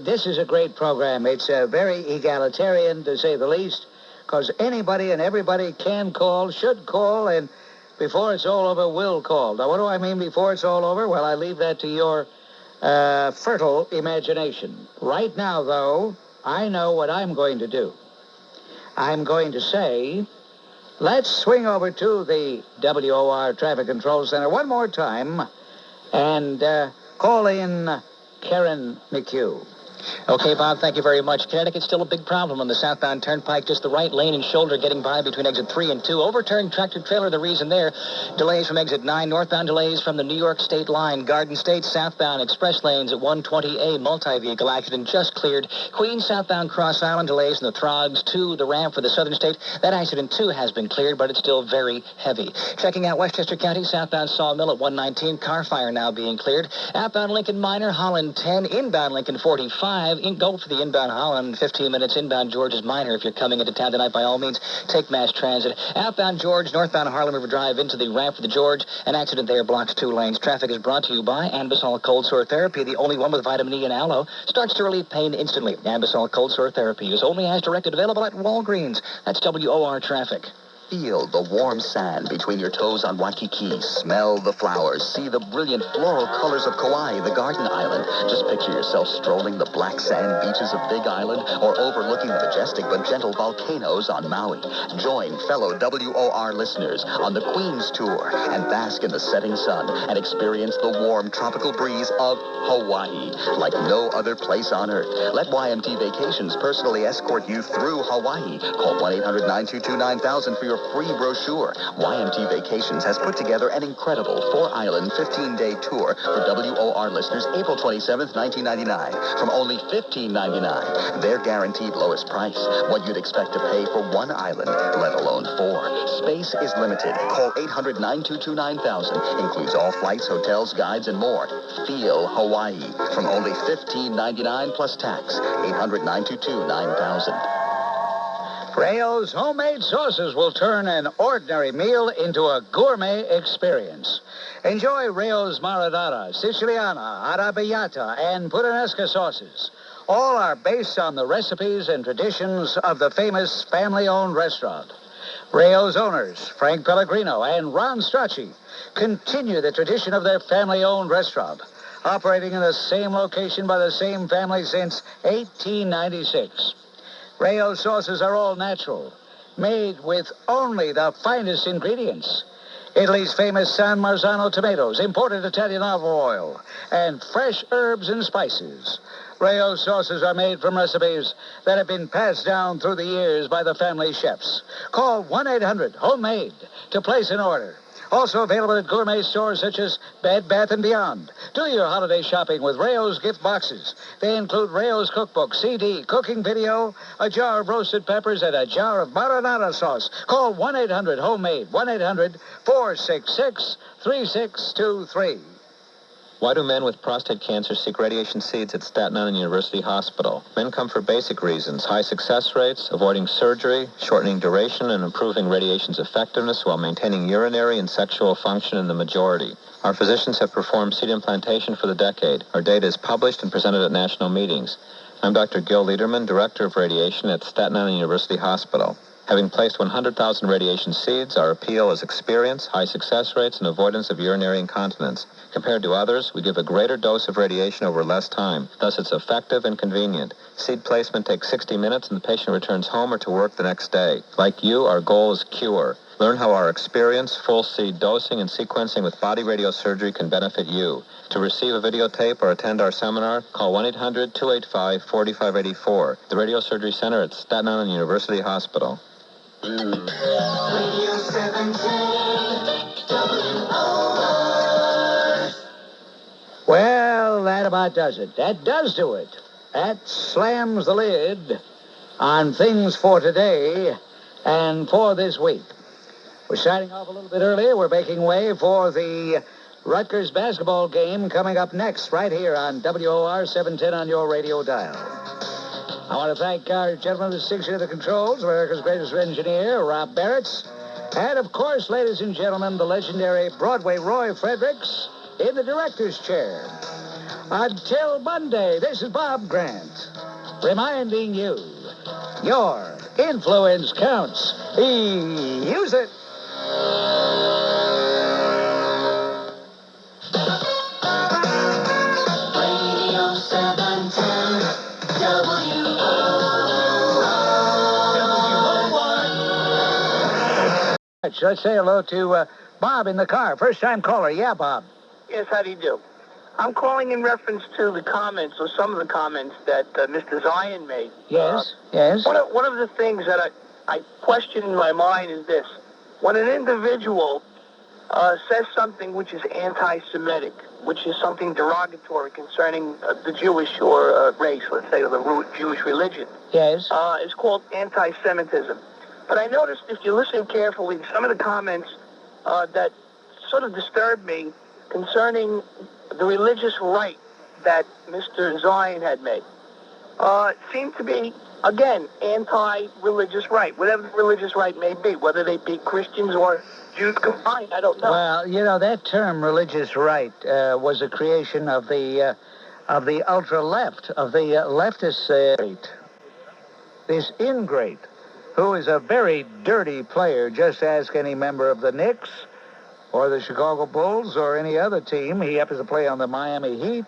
Speaker 2: This is a great program. It's very egalitarian, to say the least, because anybody and everybody can call, should call, and before it's all over, will call. Now, what do I mean before it's all over? Well, I leave that to your fertile imagination. Right now, though, I know what I'm going to do. I'm going to say, let's swing over to the WOR Traffic Control Center one more time and call in Kerin McCue.
Speaker 13: Okay, Bob, thank you very much. Connecticut's still a big problem on the southbound turnpike. Just the right lane and shoulder getting by between exit 3 and 2. Overturned tractor trailer, the reason there. Delays from exit 9. Northbound delays from the New York State line. Garden State southbound express lanes at 120A. Multi-vehicle accident just cleared. Queens southbound Cross Island delays in the Throgs to the ramp for the Southern State. That accident, too, has been cleared, but it's still very heavy. Checking out Westchester County, southbound Sawmill at 119. Car fire now being cleared. Outbound Lincoln Minor, Holland 10. Inbound Lincoln 45. Go for the inbound Holland, 15 minutes. Inbound George's Minor. If you're coming into town tonight, by all means, take mass transit. Outbound George, northbound Harlem River Drive into the ramp for the George. An accident there blocks 2 lanes. Traffic is brought to you by Ambisol Cold Sore Therapy, the only one with vitamin E and aloe. Starts to relieve pain instantly. Ambisol Cold Sore Therapy is only as directed, available at Walgreens. That's WOR Traffic.
Speaker 14: Feel the warm sand between your toes on Waikiki. Smell the flowers. See the brilliant floral colors of Kauai, the garden island. Just picture yourself strolling the black sand beaches of Big Island or overlooking the majestic but gentle volcanoes on Maui. Join fellow WOR listeners on the Queens Tour and bask in the setting sun and experience the warm tropical breeze of Hawaii like no other place on earth. Let YMT Vacations personally escort you through Hawaii. Call 1-800-922-9000 for your free brochure. YMT Vacations has put together an incredible 4-island 15-day tour for WOR listeners April 27th, 1999 from only $15.99. Their guaranteed lowest price. What you'd expect to pay for 1 island, let alone 4. Space is limited. Call 800-922-9000. Includes all flights, hotels, guides, and more. Feel Hawaii from only $15.99 plus tax. 800-922-9000.
Speaker 2: Rayo's homemade sauces will turn an ordinary meal into a gourmet experience. Enjoy Rayo's Maradara, Siciliana, Arrabbiata, and Puttanesca sauces. All are based on the recipes and traditions of the famous family-owned restaurant. Rayo's owners, Frank Pellegrino and Ron Strachey, continue the tradition of their family-owned restaurant, operating in the same location by the same family since 1896. Rayo sauces are all natural, made with only the finest ingredients. Italy's famous San Marzano tomatoes, imported Italian olive oil, and fresh herbs and spices. Rayo sauces are made from recipes that have been passed down through the years by the family chefs. Call 1-800-HOMEMADE to place an order. Also available at gourmet stores such as Bed Bath & Beyond. Do your holiday shopping with Rayo's gift boxes. They include Rayo's cookbook, CD, cooking video, a jar of roasted peppers, and a jar of marinara sauce. Call 1-800-HOMEMADE, 1-800-466-3623.
Speaker 15: Why do men with prostate cancer seek radiation seeds at Staten Island University Hospital? Men come for basic reasons: high success rates, avoiding surgery, shortening duration, and improving radiation's effectiveness while maintaining urinary and sexual function in the majority. Our physicians have performed seed implantation for the decade. Our data is published and presented at national meetings. I'm Dr. Gil Lederman, Director of Radiation at Staten Island University Hospital. Having placed 100,000 radiation seeds, our appeal is experience, high success rates, and avoidance of urinary incontinence. Compared to others, we give a greater dose of radiation over less time. Thus, it's effective and convenient. Seed placement takes 60 minutes, and the patient returns home or to work the next day. Like you, our goal is cure. Learn how our experience, full seed dosing, and sequencing with body radiosurgery can benefit you. To receive a videotape or attend our seminar, call 1-800-285-4584. The Radiosurgery Center at Staten Island University Hospital.
Speaker 16: Radio 710 WOR.
Speaker 2: Well, that about does it. That does do it. That slams the lid on things for today and for this week. We're signing off a little bit earlier. We're making way for the Rutgers basketball game coming up next right here on WOR 710 on your radio dial. I want to thank our gentleman who's sitting at the controls, America's greatest engineer, Rob Barretts. And, of course, ladies and gentlemen, the legendary Broadway Roy Fredericks in the director's chair. Until Monday, this is Bob Grant reminding you, your influence counts. Use it. Let's say hello to Bob in the car. First-time caller. Yeah, Bob.
Speaker 6: Yes, how do you do? I'm calling in reference to the comments, or some of the comments that Mr. Zion made.
Speaker 2: Yes, yes.
Speaker 6: One of the things that I question in my mind is this. When an individual says something which is anti-Semitic, which is something derogatory concerning the Jewish or race, let's say, or the Jewish religion,
Speaker 2: yes,
Speaker 6: it's called anti-Semitism. But I noticed, if you listen carefully, some of the comments that sort of disturbed me concerning the religious right that Mr. Zion had made seemed to be, again, anti-religious right, whatever the religious right may be, whether they be Christians or Jews combined, I don't know.
Speaker 2: Well, you know, that term religious right was a creation of the ultra-left, of the leftist this ingrate, who is a very dirty player. Just ask any member of the Knicks or the Chicago Bulls or any other team. He happens to play on the Miami Heat.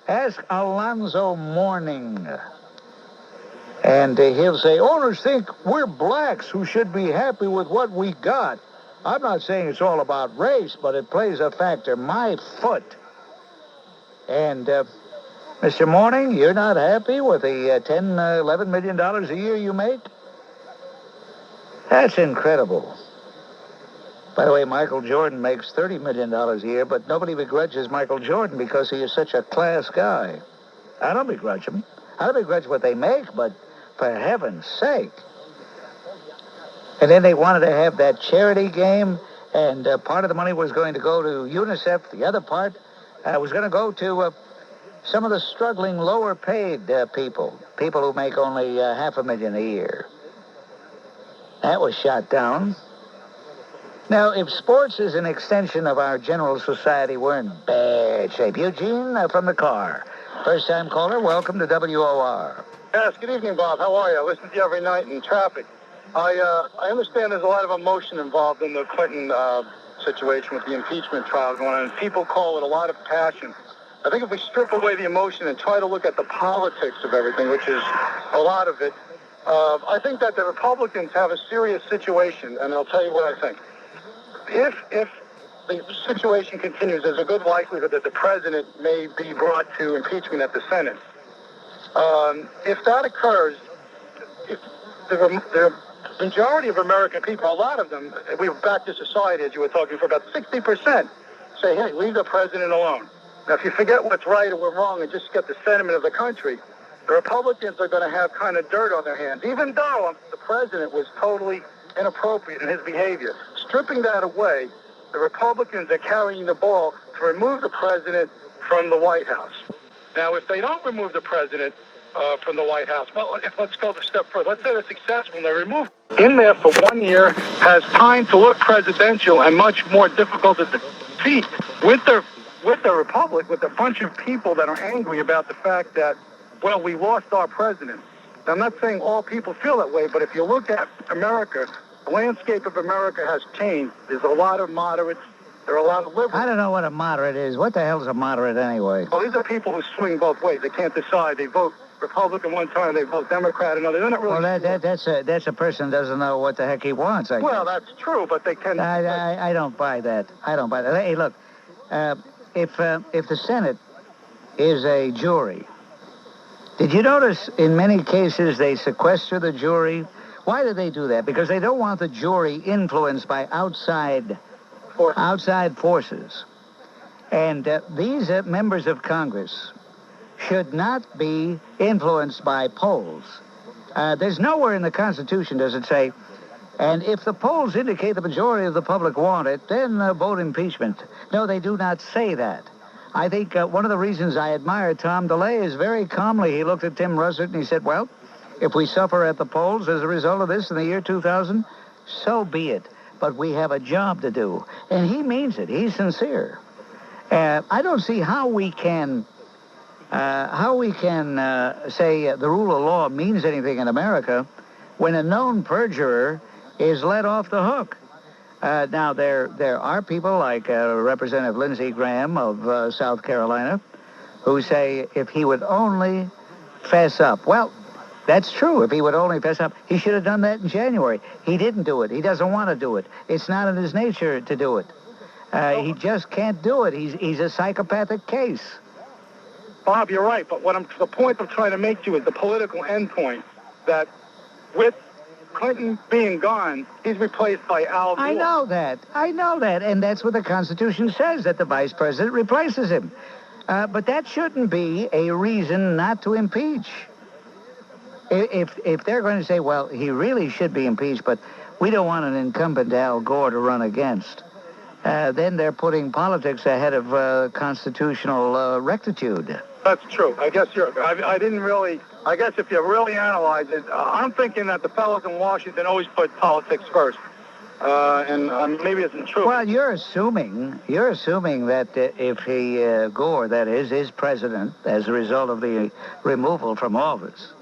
Speaker 2: Ask Alonzo Mourning. And he'll say, owners think we're blacks who should be happy with what we got. I'm not saying it's all about race, but it plays a factor. My foot. And, Mr. Mourning, you're not happy with the $10, $11 million a year you make? That's incredible. By the way, Michael Jordan makes $30 million a year, but nobody begrudges Michael Jordan because he is such a class guy. I don't begrudge him. I don't begrudge what they make, but for heaven's sake. And then they wanted to have that charity game, and part of the money was going to go to UNICEF. The other part was going to go to some of the struggling lower-paid people who make only $500,000 a year. That was shot down. Now, if sports is an extension of our general society, we're in bad shape. Eugene from the car. First-time caller, welcome to WOR.
Speaker 17: Yes, good evening, Bob. How are you? I listen to you every night in traffic. I understand there's a lot of emotion involved in the Clinton situation with the impeachment trial going on, and people call it a lot of passion. I think if we strip away the emotion and try to look at the politics of everything, which is a lot of it, I think that the Republicans have a serious situation, and I'll tell you what I think. If the situation continues, there's a good likelihood that the president may be brought to impeachment at the Senate. If that occurs, if the majority of American people, a lot of them, we're back to society, as you were talking, for about 60%, say, hey, leave the president alone. Now, if you forget what's right or wrong and just get the sentiment of the country, the Republicans are going to have kind of dirt on their hands, even though the president was totally inappropriate in his behavior. Stripping that away, the Republicans are carrying the ball to remove the president from the White House. Now, if they don't remove the president from the White House, well, let's go a step further. Let's say they're successful and they remove in there for 1 year, has time to look presidential and much more difficult to defeat with the Republic, with a bunch of people that are angry about the fact that, well, we lost our president. Now, I'm not saying all people feel that way, but if you look at America, the landscape of America has changed. There's a lot of moderates. There are a lot of liberals.
Speaker 2: I don't know what a moderate is. What the hell's a moderate anyway?
Speaker 17: Well, these are people who swing both ways. They can't decide. They vote Republican one time, they vote Democrat another. They're not really...
Speaker 2: Well, that's a person who doesn't know what the heck he wants, I guess.
Speaker 17: Well, that's true, but they can...
Speaker 2: I don't buy that. I don't buy that. Hey, look, if the Senate is a jury, did you notice in many cases they sequester the jury? Why do they do that? Because they don't want the jury influenced by outside forces. And these members of Congress should not be influenced by polls. There's nowhere in the Constitution does it say, and if the polls indicate the majority of the public want it, then vote impeachment. No, they do not say that. I think one of the reasons I admire Tom DeLay is very calmly he looked at Tim Russert and he said, well, if we suffer at the polls as a result of this in the year 2000, so be it. But we have a job to do. And he means it. He's sincere. I don't see how we can say the rule of law means anything in America when a known perjurer is let off the hook. Now, there are people like Representative Lindsey Graham of South Carolina who say if he would only fess up. Well, That's true. If he would only fess up, he should have done that in January. He didn't do it. He doesn't want to do it. It's not in his nature to do it. He just can't do it. He's a psychopathic case.
Speaker 17: Bob, you're right, but the point I'm trying to make to you is the political endpoint, that with Clinton being gone, he's replaced by Al Gore.
Speaker 2: I know that, and that's what the Constitution says, that the vice president replaces him. But that shouldn't be a reason not to impeach. If they're going to say, well, he really should be impeached, but we don't want an incumbent Al Gore to run against, then they're putting politics ahead of constitutional rectitude.
Speaker 17: That's true. I guess I guess if you really analyze it, I'm thinking that the fellows in Washington always put politics first. And maybe it's not true.
Speaker 2: Well, you're assuming that if Gore, that is president, as a result of the removal from office,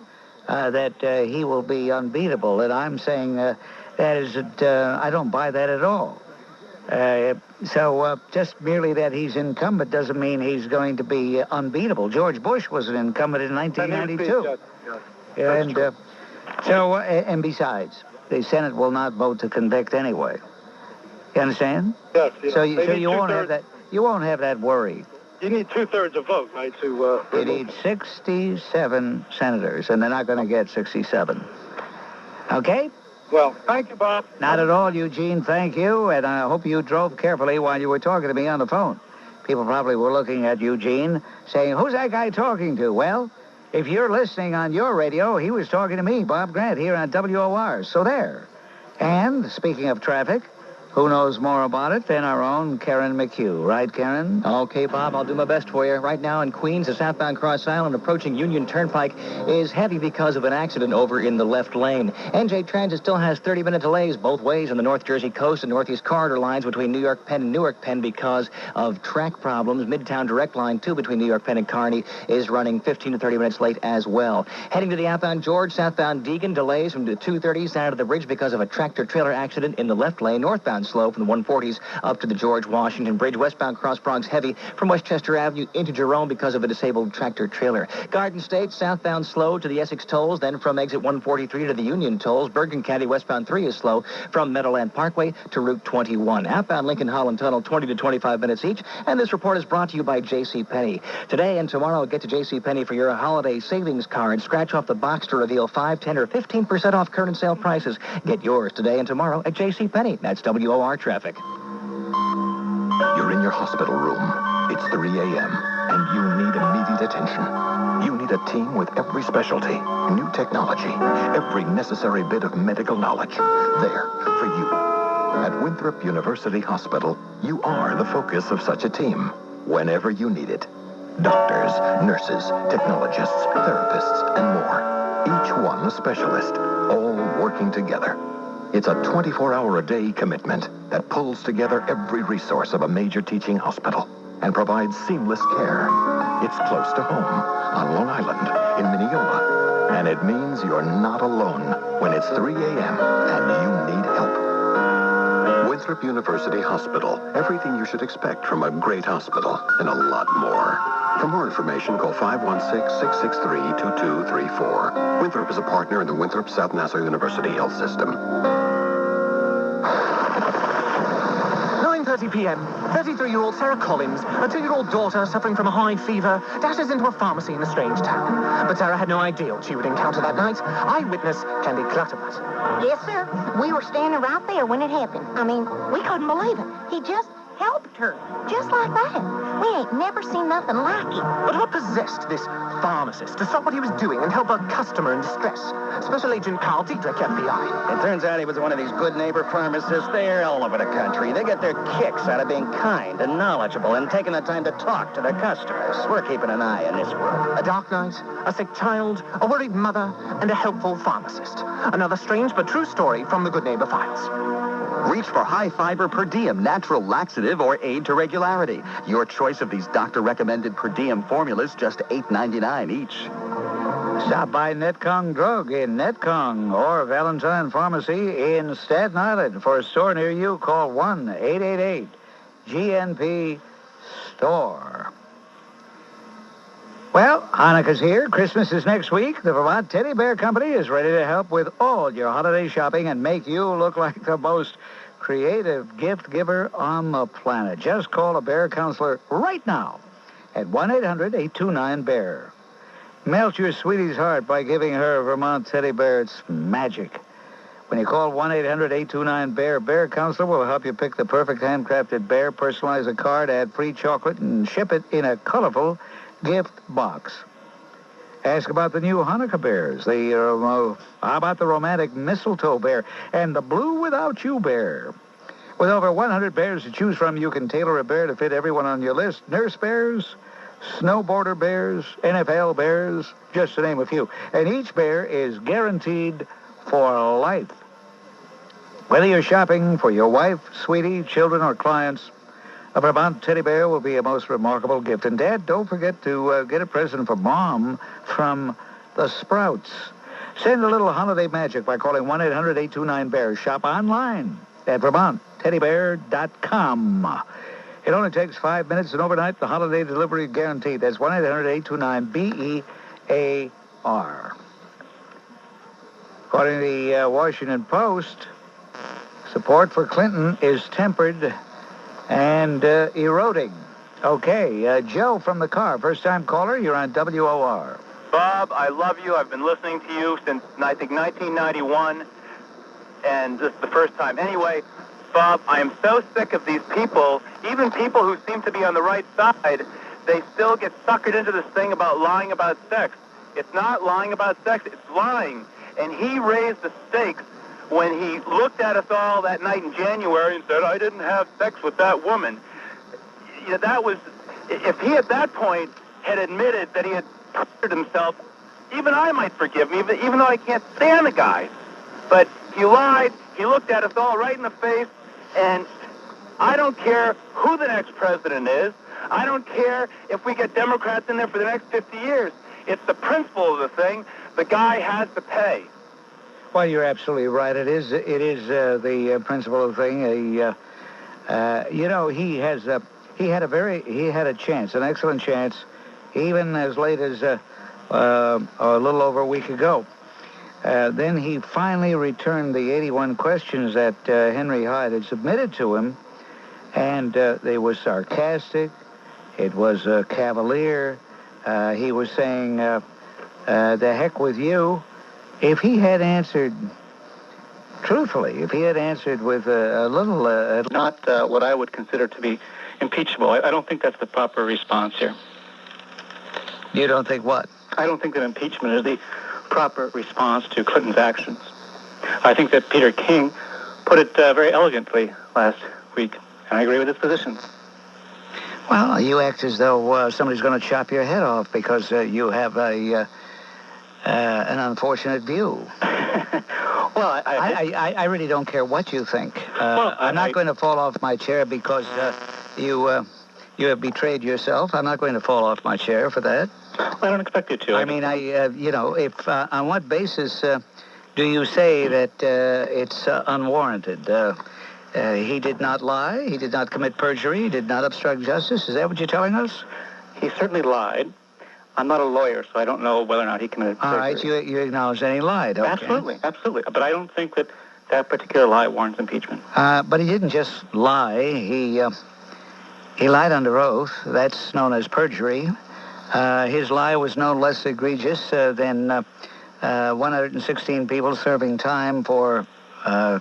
Speaker 2: that he will be unbeatable. And I'm saying I don't buy that at all. So just merely that he's incumbent doesn't mean he's going to be unbeatable. George Bush was an incumbent in 1992. And besides, the Senate will not vote to convict anyway. You understand?
Speaker 17: Yes.
Speaker 2: So you won't have that. You won't have that worry.
Speaker 17: You need 2/3 of vote, right?
Speaker 2: You need 67 senators, and they're not going to get 67. Okay?
Speaker 17: Well, thank you, Bob.
Speaker 2: Not at all, Eugene. Thank you, and I hope you drove carefully while you were talking to me on the phone. People probably were looking at Eugene, saying, "Who's that guy talking to?" Well, if you're listening on your radio, he was talking to me, Bob Grant, here on WOR. So there. And speaking of traffic, who knows more about it than our own Kerin McCue. Right, Kerin?
Speaker 13: Okay, Bob, I'll do my best for you. Right now in Queens, the southbound Cross Island approaching Union Turnpike is heavy because of an accident over in the left lane. NJ Transit still has 30-minute delays both ways on the North Jersey coast and Northeast corridor lines between New York Penn and Newark Penn because of track problems. Midtown Direct Line 2 between New York Penn and Kearny is running 15 to 30 minutes late as well. Heading to the outbound George, southbound Deegan, delays from the 230 down to the bridge because of a tractor-trailer accident in the left lane. Northbound slow from the 140s up to the George Washington Bridge. Westbound Cross Bronx heavy from Westchester Avenue into Jerome because of a disabled tractor-trailer. Garden State, southbound slow to the Essex tolls, then from exit 143 to the Union tolls. Bergen County westbound 3 is slow from Meadowland Parkway to Route 21. Outbound Lincoln Holland Tunnel, 20 to 25 minutes each. And this report is brought to you by JCPenney. Today and tomorrow, get to JCPenney for your holiday savings card. Scratch off the box to reveal 5, 10, or 15% off current sale prices. Get yours today and tomorrow at JCPenney. That's WOR Traffic.
Speaker 18: You're in your hospital room. It's 3 a.m., and you need immediate attention. You need a team with every specialty, new technology, every necessary bit of medical knowledge. There, for you. At Winthrop University Hospital, you are the focus of such a team, whenever you need it. Doctors, nurses, technologists, therapists, and more. Each one a specialist, all working together. It's a 24-hour-a-day commitment that pulls together every resource of a major teaching hospital and provides seamless care. It's close to home, on Long Island, in Mineola. And it means you're not alone when it's 3 a.m. and you need help. Winthrop University Hospital. Everything you should expect from a great hospital and a lot more. For more information, call 516-663-2234. Winthrop is a partner in the Winthrop South Nassau University Health System.
Speaker 19: 9:30 p.m. 33-year-old Sarah Collins, a 2-year-old daughter suffering from a high fever, dashes into a pharmacy in a strange town. But Sarah had no idea what she would encounter that night. Eyewitness Candy Clutterbutt.
Speaker 8: Yes, sir. We were standing right there when it happened. I mean, we couldn't believe it. He just helped her, just like that. We ain't never seen nothing like it.
Speaker 19: But what possessed this pharmacist to stop what he was doing and help a customer in distress? Special Agent Carl Dietrich, FBI.
Speaker 20: It turns out he was one of these good neighbor pharmacists. They're all over the country. They get their kicks out of being kind and knowledgeable and taking the time to talk to their customers. We're keeping an eye on this world.
Speaker 19: A dark night, a sick child, a worried mother, and a helpful pharmacist. Another strange but true story from the Good Neighbor Files.
Speaker 14: Reach for high-fiber per diem, natural laxative, or aid to regularity. Your choice of these doctor-recommended per diem formulas, just $8.99 each.
Speaker 2: Stop by Netcong Drug in Netcong or Valentine Pharmacy in Staten Island. For a store near you, call 1-888-GNP-STORE. Well, Hanukkah's here. Christmas is next week. The Vermont Teddy Bear Company is ready to help with all your holiday shopping and make you look like the most creative gift giver on the planet. Just call a bear counselor right now at 1-800-829-BEAR. Melt your sweetie's heart by giving her a Vermont Teddy Bear. It's magic. When you call 1-800-829-BEAR, Bear Counselor will help you pick the perfect handcrafted bear, personalize a card, add free chocolate, and ship it in a colorful gift box. Ask about the new Hanukkah bears. How about the romantic mistletoe bear and the blue without you bear? With over 100 bears to choose from, you can tailor a bear to fit everyone on your list. Nurse bears, snowboarder bears, NFL bears, just to name a few. And each bear is guaranteed for life. Whether you're shopping for your wife, sweetie, children, or clients, a Vermont Teddy Bear will be a most remarkable gift. And, Dad, don't forget to get a present for Mom from the Sprouts. Send a little holiday magic by calling 1-800-829-BEAR. Shop online at VermontTeddyBear.com. It only takes 5 minutes, and overnight, the holiday delivery guaranteed. That's 1-800-829-BEAR. According to the Washington Post, support for Clinton is tempered and eroding. Okay, Joe from the car, first-time caller, you're on WOR.
Speaker 21: Bob, I love you. I've been listening to you since, I think, 1991, and this is the first time. Anyway, Bob, I am so sick of these people, even people who seem to be on the right side, they still get suckered into this thing about lying about sex. It's not lying about sex, it's lying. And he raised the stakes when he looked at us all that night in January and said, I didn't have sex with that woman. You know, that was, if he at that point had admitted that he had perjured himself, even I might forgive him, even though I can't stand the guy. But he lied, he looked at us all right in the face, and I don't care who the next president is. I don't care if we get Democrats in there for the next 50 years. It's the principle of the thing. The guy has to pay.
Speaker 2: Well, you're absolutely right. It is the principle of the thing. You know, he had a chance, an excellent chance, even as late as a little over a week ago. Then he finally returned the 81 questions that Henry Hyde had submitted to him, and they were sarcastic. It was cavalier. He was saying, the heck with you. If he had answered truthfully, if he had answered with a little...
Speaker 9: Not what I would consider to be impeachable. I don't think that's the proper response here.
Speaker 2: You don't think what?
Speaker 9: I don't think that impeachment is the proper response to Clinton's actions. I think that Peter King put it very elegantly last week, and I agree with his position.
Speaker 2: Well, you act as though somebody's going to chop your head off because you have an unfortunate view.
Speaker 9: Well,
Speaker 2: I really don't care what you think. I'm not going to fall off my chair because you have betrayed yourself. I'm not going to fall off my chair for that.
Speaker 9: Well, I don't expect you to.
Speaker 2: I mean, if on what basis do you say that it's unwarranted? He did not lie. He did not commit perjury. He did not obstruct justice. Is that what you're telling us?
Speaker 9: He certainly lied. I'm not a lawyer, so I don't know whether or not he committed perjury.
Speaker 2: All right, you acknowledge that he lied. Okay.
Speaker 9: Absolutely. But I don't think that particular lie warrants impeachment.
Speaker 2: But he didn't just lie. He lied under oath. That's known as perjury. His lie was no less egregious than 116 people serving time for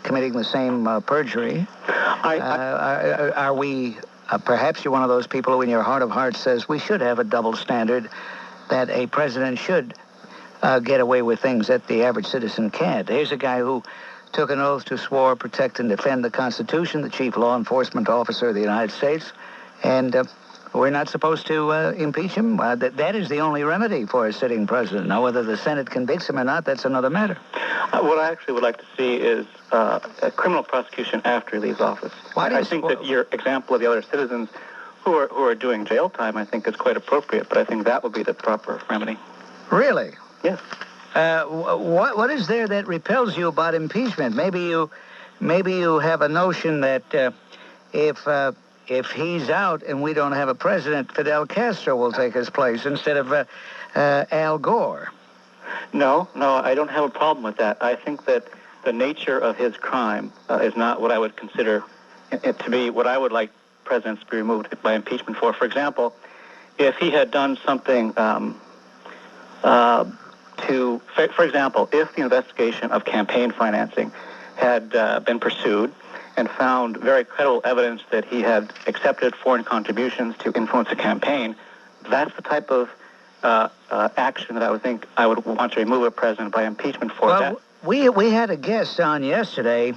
Speaker 2: committing the same perjury. Are we... perhaps you're one of those people who in your heart of hearts says we should have a double standard, that a president should get away with things that the average citizen can't. Here's a guy who took an oath to swear, protect, and defend the Constitution, the chief law enforcement officer of the United States, and we're not supposed to impeach him. That is the only remedy for a sitting president. Now, whether the Senate convicts him or not, that's another matter.
Speaker 9: What I actually would like to see is a criminal prosecution after he leaves office. I think that your example of the other citizens who are doing jail time, I think, is quite appropriate, but I think that would be the proper remedy.
Speaker 2: Really?
Speaker 9: Yes.
Speaker 2: What is there that repels you about impeachment? Maybe you have a notion that if if he's out and we don't have a president, Fidel Castro will take his place instead of Al Gore.
Speaker 9: No, I don't have a problem with that. I think that the nature of his crime is not what I would consider it to be what I would like presidents to be removed by impeachment for. For example, if he had done something for example, if the investigation of campaign financing had been pursued and found very credible evidence that he had accepted foreign contributions to influence a campaign, that's the type of action that I would think I would want to remove a president by impeachment for.
Speaker 2: Well, we had a guest on yesterday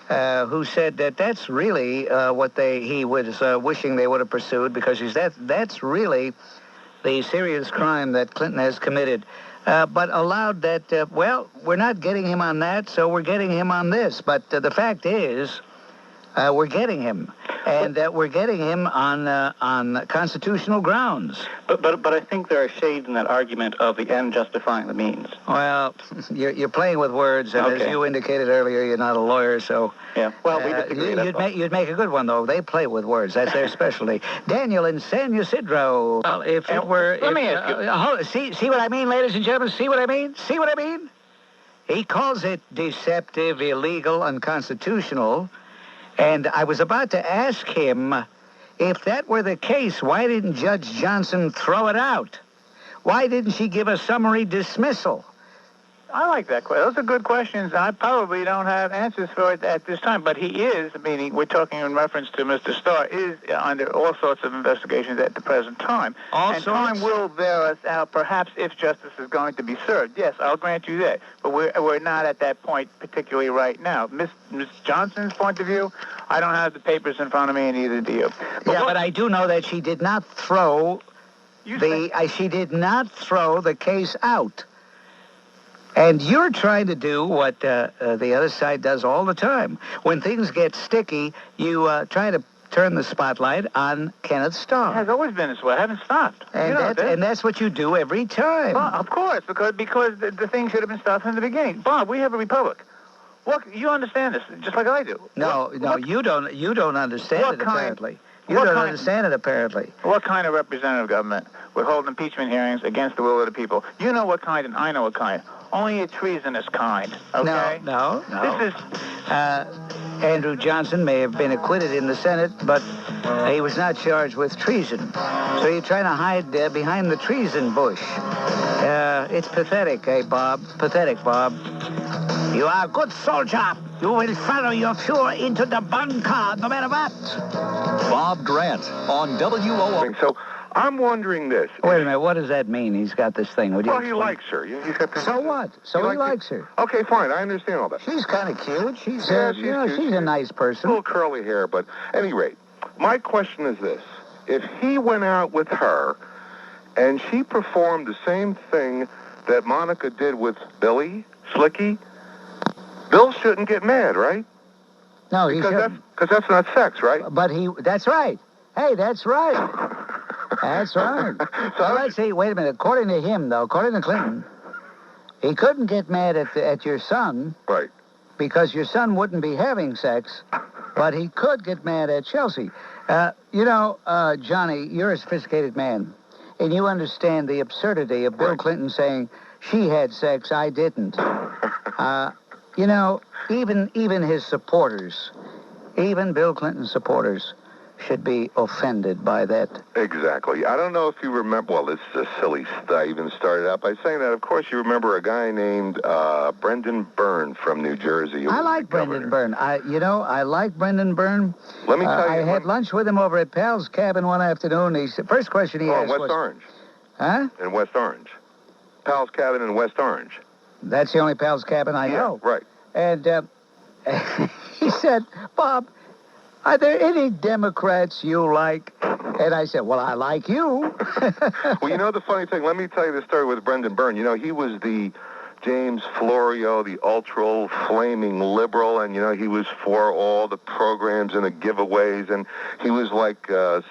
Speaker 2: who said that that's really what he was wishing they would have pursued, because that's really the serious crime that Clinton has committed. But allowed that, we're not getting him on that, so we're getting him on this. But the fact is, we're getting him, and we're getting him on constitutional grounds.
Speaker 9: But I think there are shades in that argument of the end justifying the means.
Speaker 2: Well, you're playing with words, and as you indicated earlier, you're not a lawyer, so
Speaker 9: yeah. Well, we disagree.
Speaker 2: You'd make a good one, though. They play with words. That's their specialty. Daniel in San Ysidro. Well, if it were,
Speaker 21: let me ask
Speaker 2: you. See what I mean, ladies and gentlemen. See what I mean. See what I mean. He calls it deceptive, illegal, unconstitutional. And I was about to ask him, if that were the case, why didn't Judge Johnson throw it out? Why didn't she give a summary dismissal?
Speaker 21: I like that question. Those are good questions. I probably don't have answers for it at this time, but he is, meaning we're talking in reference to Mr. Starr, is under all sorts of investigations at the present time. Time will bear us out, perhaps, if justice is going to be served. Yes, I'll grant you that. But we're not at that point particularly right now. Miss Johnson's point of view, I don't have the papers in front of me, and neither do you.
Speaker 2: But I do know that she did not throw she did not throw the case out. And you're trying to do what the other side does all the time. When things get sticky, you try to turn the spotlight on Kenneth Starr.
Speaker 21: It has always been this way. I haven't stopped.
Speaker 2: And that's what you do every time.
Speaker 21: Well, of course, because the thing should have been stopped from the beginning. Bob, we have a republic. What, you understand this, just like I do.
Speaker 2: No, you don't. You don't understand it, apparently. You don't understand it, apparently.
Speaker 21: What kind of representative government would hold impeachment hearings against the will of the people? You know what kind, and I know what kind. Only a treasonous kind, okay?
Speaker 2: No.
Speaker 21: This is...
Speaker 2: Andrew Johnson may have been acquitted in the Senate, but he was not charged with treason. So you're trying to hide behind the treason bush. It's pathetic, Bob? Pathetic, Bob. You are a good soldier. You will follow your Fuhrer into the bunker, no matter what.
Speaker 14: Bob Grant on WOO.
Speaker 1: So I'm wondering this.
Speaker 2: Wait a minute. What does that mean? He's got this thing.
Speaker 1: Well, he likes her. He's got this.
Speaker 2: So what? So he likes her.
Speaker 1: Okay, fine. I understand all that.
Speaker 2: She's kind of cute. She's
Speaker 1: cute.
Speaker 2: She's a nice person.
Speaker 1: A little curly hair, but at any rate, my question is this. If he went out with her and she performed the same thing that Monica did with Billy, Slicky, Bill shouldn't get mad, right?
Speaker 2: No, he shouldn't.
Speaker 1: Because that's not sex, right?
Speaker 2: But that's right. Hey, that's right. That's right. So let's see. Wait a minute. According to him, though, according to Clinton, he couldn't get mad at your son.
Speaker 1: Right.
Speaker 2: Because your son wouldn't be having sex, but he could get mad at Chelsea. Johnny, you're a sophisticated man, and you understand the absurdity of Bill Clinton saying, she had sex, I didn't. Even his supporters, even Bill Clinton's supporters, should be offended by that.
Speaker 1: Exactly. I don't know if you remember, well, this is a silly I even started out by saying that. Of course, you remember a guy named Brendan Byrne from New Jersey.
Speaker 2: I like Brendan Byrne. I like Brendan Byrne.
Speaker 1: Let me tell you.
Speaker 2: I had lunch with him over at Pal's cabin one afternoon. First question he asked was...
Speaker 1: West Orange.
Speaker 2: Huh?
Speaker 1: In West Orange. Pal's cabin in West Orange.
Speaker 2: That's the only Pal's cabin I know.
Speaker 1: Right.
Speaker 2: And he said, Bob, are there any Democrats you like? And I said, well, I like you.
Speaker 1: Well, the funny thing, let me tell you the story with Brendan Byrne. He was the James Florio, the ultra flaming liberal, and, he was for all the programs and the giveaways, and he was like the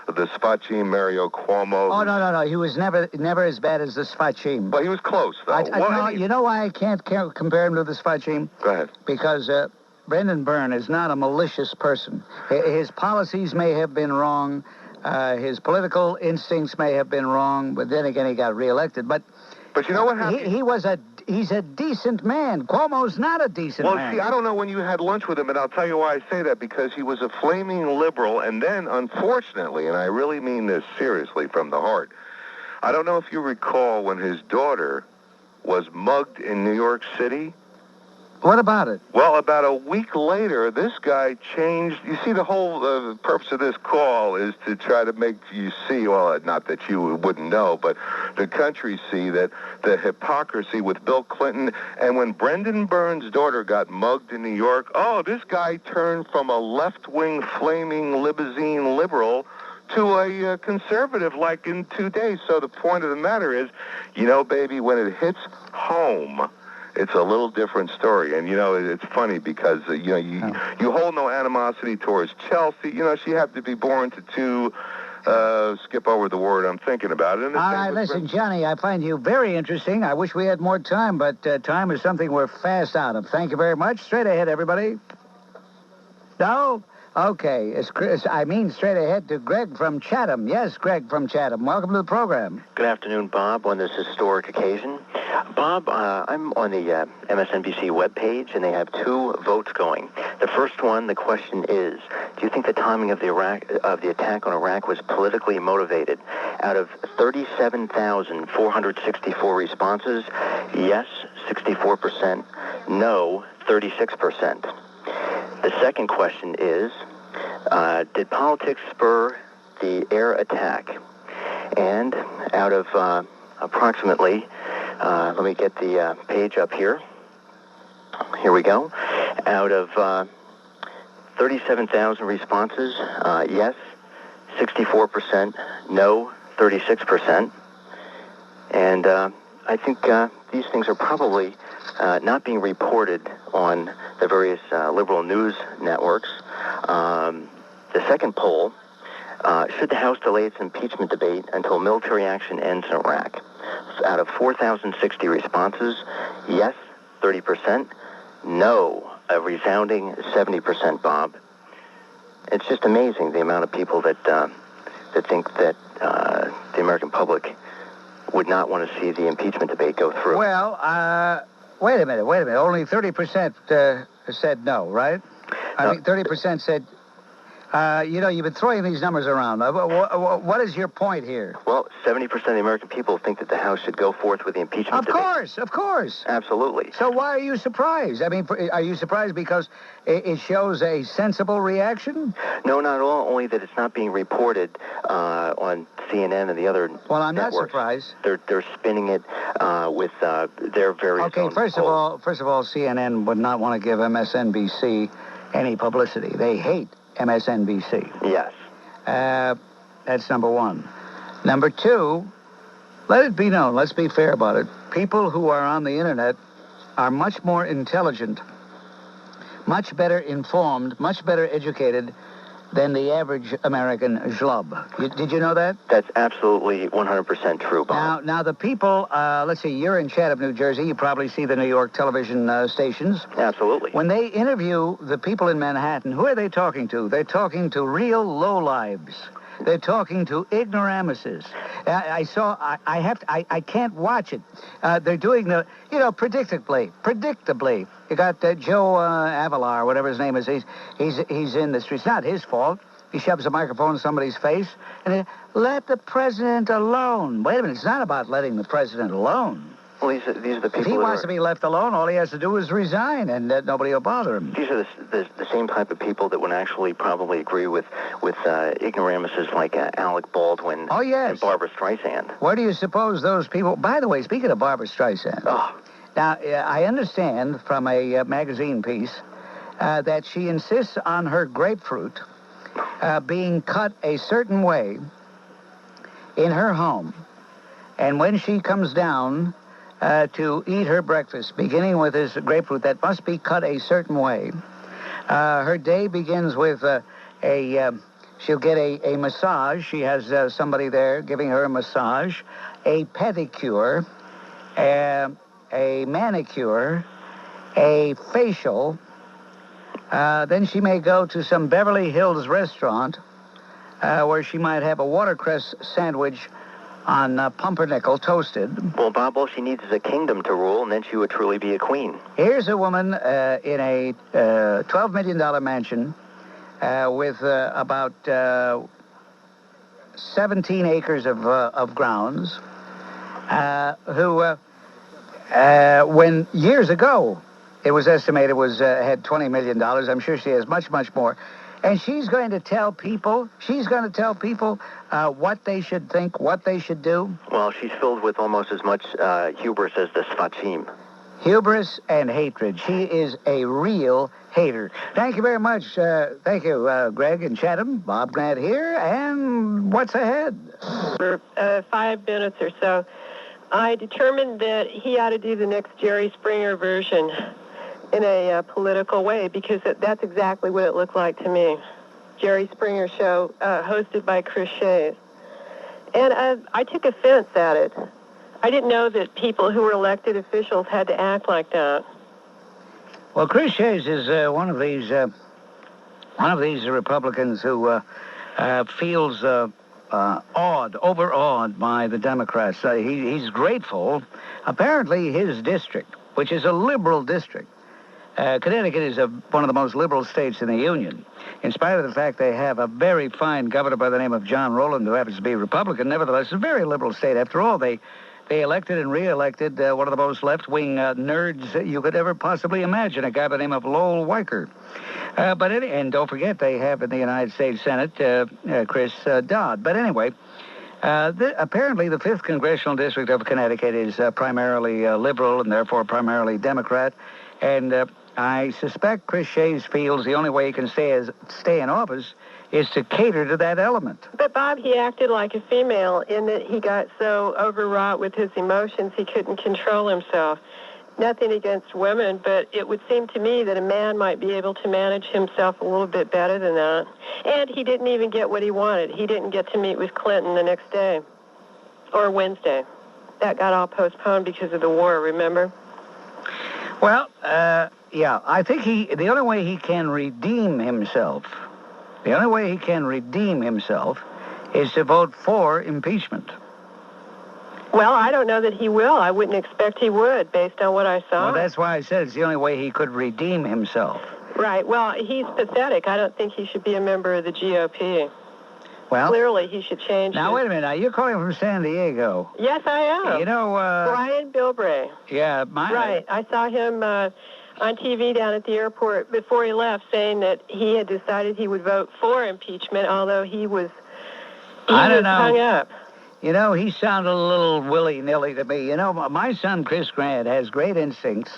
Speaker 1: Spacim Mario Cuomo.
Speaker 2: Oh, no. He was never as bad as the Spacim.
Speaker 1: But he was close, though.
Speaker 2: You know why I can't compare him to the Spacim?
Speaker 1: Go ahead.
Speaker 2: Because Brendan Byrne is not a malicious person. His policies may have been wrong. His political instincts may have been wrong, but then again, he got reelected. But
Speaker 1: you know what happened?
Speaker 2: He's a decent man. Cuomo's not a decent man.
Speaker 1: Well, see, I don't know when you had lunch with him, and I'll tell you why I say that, because he was a flaming liberal, and then, unfortunately, and I really mean this seriously from the heart, I don't know if you recall when his daughter was mugged in New York City.
Speaker 2: What about it?
Speaker 1: Well, about a week later, this guy changed. You see, the whole purpose of this call is to try to make you see, well, not that you wouldn't know, but the country see that the hypocrisy with Bill Clinton. And when Brendan Byrne's daughter got mugged in New York, this guy turned from a left-wing, flaming, limousine liberal to a conservative like in 2 days. So the point of the matter is, baby, when it hits home, it's a little different story. And, it's funny because, you hold no animosity towards Chelsea. She happened to be born to two, skip over the word I'm thinking about it.
Speaker 2: All right, listen, Johnny, I find you very interesting. I wish we had more time, but time is something we're fast out of. Thank you very much. Straight ahead, everybody. No? Okay. I mean straight ahead to Greg from Chatham. Yes, Greg from Chatham. Welcome to the program.
Speaker 7: Good afternoon, Bob, on this historic occasion. Bob, I'm on the MSNBC webpage, and they have 2 votes going. The first one, the question is, do you think the timing of the attack on Iraq was politically motivated? Out of 37,464 responses, yes, 64%, no, 36%. The second question is, did politics spur the air attack? And out of approximately, let me get the page up here. Here we go. Out of 37,000 responses, yes, 64%, no, 36%. And I think these things are probably not being reported on the various liberal news networks. The second poll, should the House delay its impeachment debate until military action ends in Iraq? Out of 4,060 responses, yes, 30%, no, a resounding 70%, Bob. It's just amazing the amount of people that think that the American public would not want to see the impeachment debate go through.
Speaker 2: Well, wait a minute. Only 30% said no, right? I mean, 30% said, you've been throwing these numbers around. What is your point here?
Speaker 7: Well, 70% of the American people think that the House should go forth with the impeachment debate.
Speaker 2: Of course.
Speaker 7: Absolutely.
Speaker 2: So why are you surprised? I mean, are you surprised because it shows a sensible reaction?
Speaker 7: No, not at all. Only that it's not being reported on CNN and the other networks.
Speaker 2: Well, I'm not surprised.
Speaker 7: They're spinning it with their various.
Speaker 2: Okay, first of all, CNN would not want to give MSNBC any publicity. They hate MSNBC.
Speaker 7: Yes.
Speaker 2: That's number one. Number two, let it be known, let's be fair about it, people who are on the internet are much more intelligent, much better informed, much better educated than the average American schlub. Did you know that?
Speaker 7: That's absolutely 100% true, Bob.
Speaker 2: Now the people, let's see, you're in Chatham, New Jersey. You probably see the New York television stations.
Speaker 7: Absolutely.
Speaker 2: When they interview the people in Manhattan, who are they talking to? They're talking to real lowlives. They're talking to ignoramuses. I can't watch it. They're doing predictably. You got Joe Avalar, whatever his name is. He's in the streets. It's not his fault. He shoves a microphone in somebody's face and let the president alone. Wait a minute. It's not about letting the president alone.
Speaker 7: Well, these are the people.
Speaker 2: If he wants to be left alone, all he has to do is resign, and nobody will bother him.
Speaker 7: These are the same type of people that would actually probably agree with ignoramuses like Alec Baldwin and Barbara Streisand.
Speaker 2: Where do you suppose those people... By the way, speaking of Barbara Streisand...
Speaker 7: Oh.
Speaker 2: Now, I understand from a magazine piece that she insists on her grapefruit being cut a certain way in her home. And when she comes down... to eat her breakfast, beginning with this grapefruit that must be cut a certain way. Her day begins with she'll get a massage. She has somebody there giving her a massage, a pedicure, a manicure, a facial, Then she may go to some Beverly Hills restaurant where she might have a watercress sandwich on pumpernickel toasted.
Speaker 7: Well, Bob, all she needs is a kingdom to rule, and then she would truly be a queen.
Speaker 2: Here's a woman in a $12 million mansion with about 17 acres of grounds, who, when years ago, it was estimated had $20 million. I'm sure she has much, much more. And she's going to tell people what they should think, what they should do.
Speaker 7: Well, she's filled with almost as much hubris as the Sfatzim.
Speaker 2: Hubris and hatred. She is a real hater. Thank you very much. Thank you, Greg and Chatham. Bob Grant here. And what's ahead?
Speaker 3: For 5 minutes or so, I determined that he ought to do the next Jerry Springer version in a political way, because that's exactly what it looked like to me. Jerry Springer show, hosted by Chris Shays. And I took offense at it. I didn't know that people who were elected officials had to act like that.
Speaker 2: Well, Chris Shays is one of these Republicans who feels overawed by the Democrats. He's grateful. Apparently, his district, which is a liberal district, Connecticut is one of the most liberal states in the Union. In spite of the fact they have a very fine governor by the name of John Rowland, who happens to be Republican, nevertheless, it's a very liberal state. After all, they elected and re-elected one of the most left-wing nerds you could ever possibly imagine, a guy by the name of Lowell Weicker. And don't forget, they have in the United States Senate Chris Dodd. But anyway, apparently the 5th Congressional District of Connecticut is primarily liberal and therefore primarily Democrat. And I suspect Chris Shays feels the only way he can stay in office is to cater to that element.
Speaker 3: But, Bob, he acted like a female in that he got so overwrought with his emotions he couldn't control himself. Nothing against women, but it would seem to me that a man might be able to manage himself a little bit better than that. And he didn't even get what he wanted. He didn't get to meet with Clinton the next day, or Wednesday. That got all postponed because of the war, remember?
Speaker 2: Well, yeah, I think the only way he can redeem himself is to vote for impeachment.
Speaker 3: Well, I don't know that he will. I wouldn't expect he would, based on what I saw.
Speaker 2: Well, that's why I said it's the only way he could redeem himself.
Speaker 3: Right. Well, he's pathetic. I don't think he should be a member of the GOP.
Speaker 2: Well,
Speaker 3: clearly he should change.
Speaker 2: Now, wait a minute. Now, you're calling from San Diego.
Speaker 3: Yes, I am.
Speaker 2: You know,
Speaker 3: Brian Bilbray.
Speaker 2: Yeah,
Speaker 3: right. I saw him on TV down at the airport before he left, saying that he had decided he would vote for impeachment, although he was hung up.
Speaker 2: You know, he sounded a little willy-nilly to me. You know, my son, Chris Grant, has great instincts,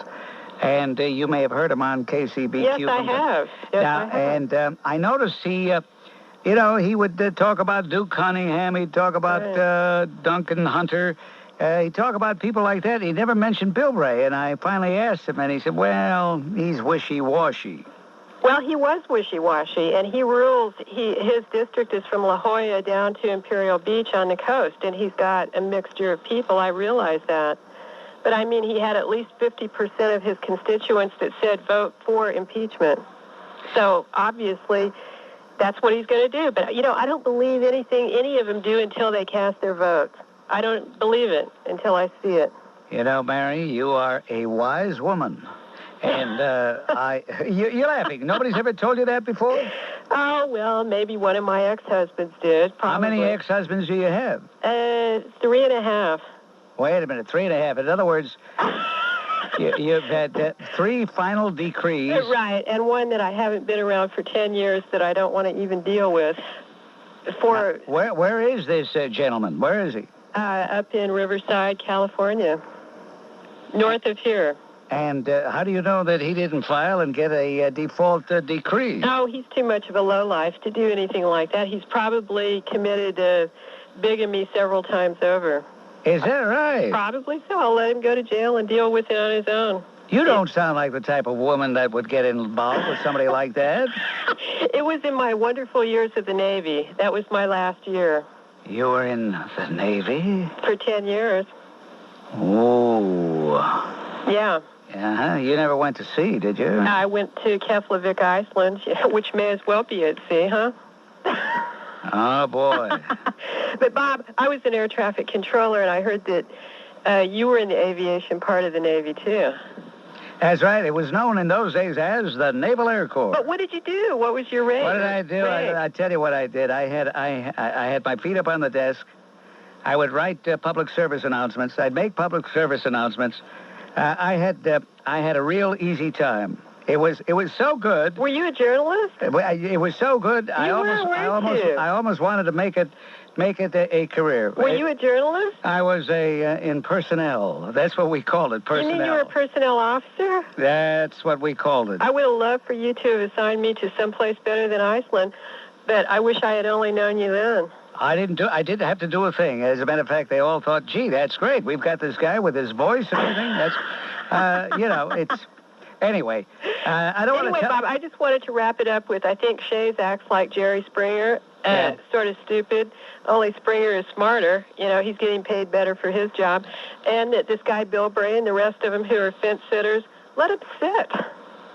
Speaker 2: and you may have heard him on KCBQ.
Speaker 3: Yes, I have. Yes, I have.
Speaker 2: And I noticed he would talk about Duke Cunningham. He'd talk about Duncan Hunter. He'd talk about people like that. He never mentioned Bilbray, and I finally asked him, and he said, well, he's wishy-washy.
Speaker 3: Well, he was wishy-washy, and he rules. His district is from La Jolla down to Imperial Beach on the coast, and he's got a mixture of people. I realize that. But, I mean, he had at least 50% of his constituents that said vote for impeachment. So, obviously, that's what he's going to do. But, you know, I don't believe anything any of them do until they cast their votes. I don't believe it until I see it.
Speaker 2: You know, Mary, you are a wise woman. And you're laughing. Nobody's ever told you that before?
Speaker 3: Oh, well, maybe one of my ex-husbands did. Probably.
Speaker 2: How many ex-husbands do you have?
Speaker 3: 3.5.
Speaker 2: Wait a minute, 3.5. In other words, you've had 3 final decrees.
Speaker 3: Right, and one that I haven't been around for 10 years that I don't want to even deal with.
Speaker 2: Where is this gentleman? Where is he?
Speaker 3: Up in Riverside, California, north of here.
Speaker 2: And how do you know that he didn't file and get a default decree?
Speaker 3: No, he's too much of a lowlife to do anything like that. He's probably committed bigamy several times over.
Speaker 2: Is that right?
Speaker 3: Probably so. I'll let him go to jail and deal with it on his own.
Speaker 2: You don't sound like the type of woman that would get involved with somebody like that.
Speaker 3: It was in my wonderful years of the Navy. That was my last year.
Speaker 2: You were in the Navy?
Speaker 3: For 10 years.
Speaker 2: Oh.
Speaker 3: Yeah.
Speaker 2: Uh-huh. You never went to sea, did you?
Speaker 3: I went to Keflavik, Iceland, which may as well be at sea, huh?
Speaker 2: Oh, boy.
Speaker 3: But, Bob, I was an air traffic controller, and I heard that you were in the aviation part of the Navy, too.
Speaker 2: That's right. It was known in those days as the Naval Air Corps.
Speaker 3: But what did you do? What was your rank?
Speaker 2: What did I do? I tell you what I did. I had my feet up on the desk. I would write public service announcements. I'd make public service announcements. I had a real easy time. It was so good.
Speaker 3: Were you a journalist?
Speaker 2: It was so good. I almost wanted to make it a career.
Speaker 3: Were you a journalist?
Speaker 2: I was in personnel. That's what we called it, personnel.
Speaker 3: You mean you were a personnel officer?
Speaker 2: That's what we called it.
Speaker 3: I would have loved for you to have assigned me to someplace better than Iceland, but I wish I had only known you then.
Speaker 2: I didn't have to do a thing. As a matter of fact, they all thought, gee, that's great. We've got this guy with his voice and everything. That's, it's... Anyway, I don't want to tell...
Speaker 3: Bob, I just wanted to wrap it up with, I think Shays acts like Jerry Springer, sort of stupid, only Springer is smarter. You know, he's getting paid better for his job. And that this guy, Bill Bray, and the rest of them who are fence sitters, let them sit.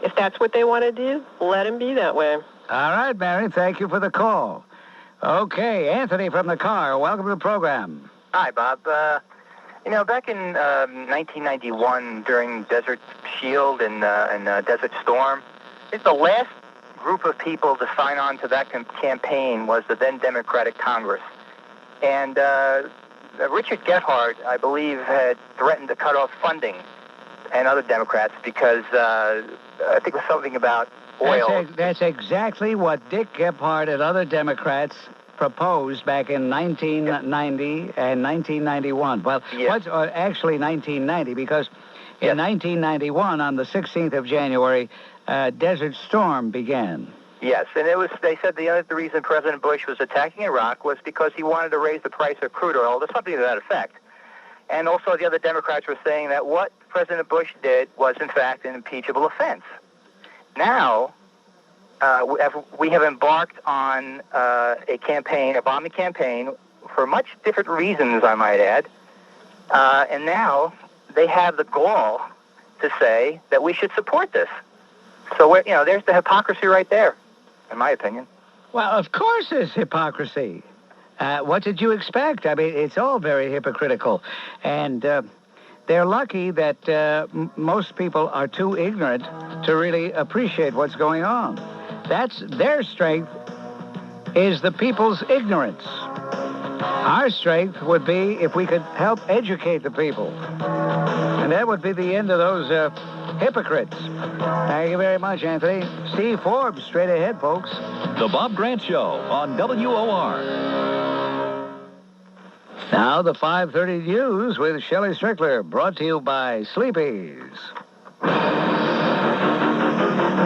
Speaker 3: If that's what they want to do, let them be that way.
Speaker 2: All right, Mary, thank you for the call. Okay, Anthony from the car, welcome to the program.
Speaker 5: Hi, Bob. Back in 1991, during Desert Shield and Desert Storm, the last group of people to sign on to that campaign was the then Democratic Congress. And Richard Gephardt, I believe, had threatened to cut off funding and other Democrats because I think it was something about oil.
Speaker 2: That's exactly what Dick Gephardt and other Democrats proposed back in 1990 and 1991. Well, actually 1990, because in 1991, on the 16th of January, Desert Storm began.
Speaker 5: Yes, and they said the reason President Bush was attacking Iraq was because he wanted to raise the price of crude oil, or something to that effect. And also the other Democrats were saying that what President Bush did was, in fact, an impeachable offense. Now, we have embarked on a bombing campaign, for much different reasons, I might add. And now they have the gall to say that we should support this. So, there's the hypocrisy right there, in my opinion.
Speaker 2: Well, of course there's hypocrisy. What did you expect? I mean, it's all very hypocritical. And they're lucky that most people are too ignorant to really appreciate what's going on. That's their strength, is the people's ignorance. Our strength would be if we could help educate the people. And that would be the end of those hypocrites. Thank you very much, Anthony. Steve Forbes, straight ahead, folks.
Speaker 22: The Bob Grant Show on WOR.
Speaker 2: Now, the 5:30 news with Shellie Strickler, brought to you by Sleepy's.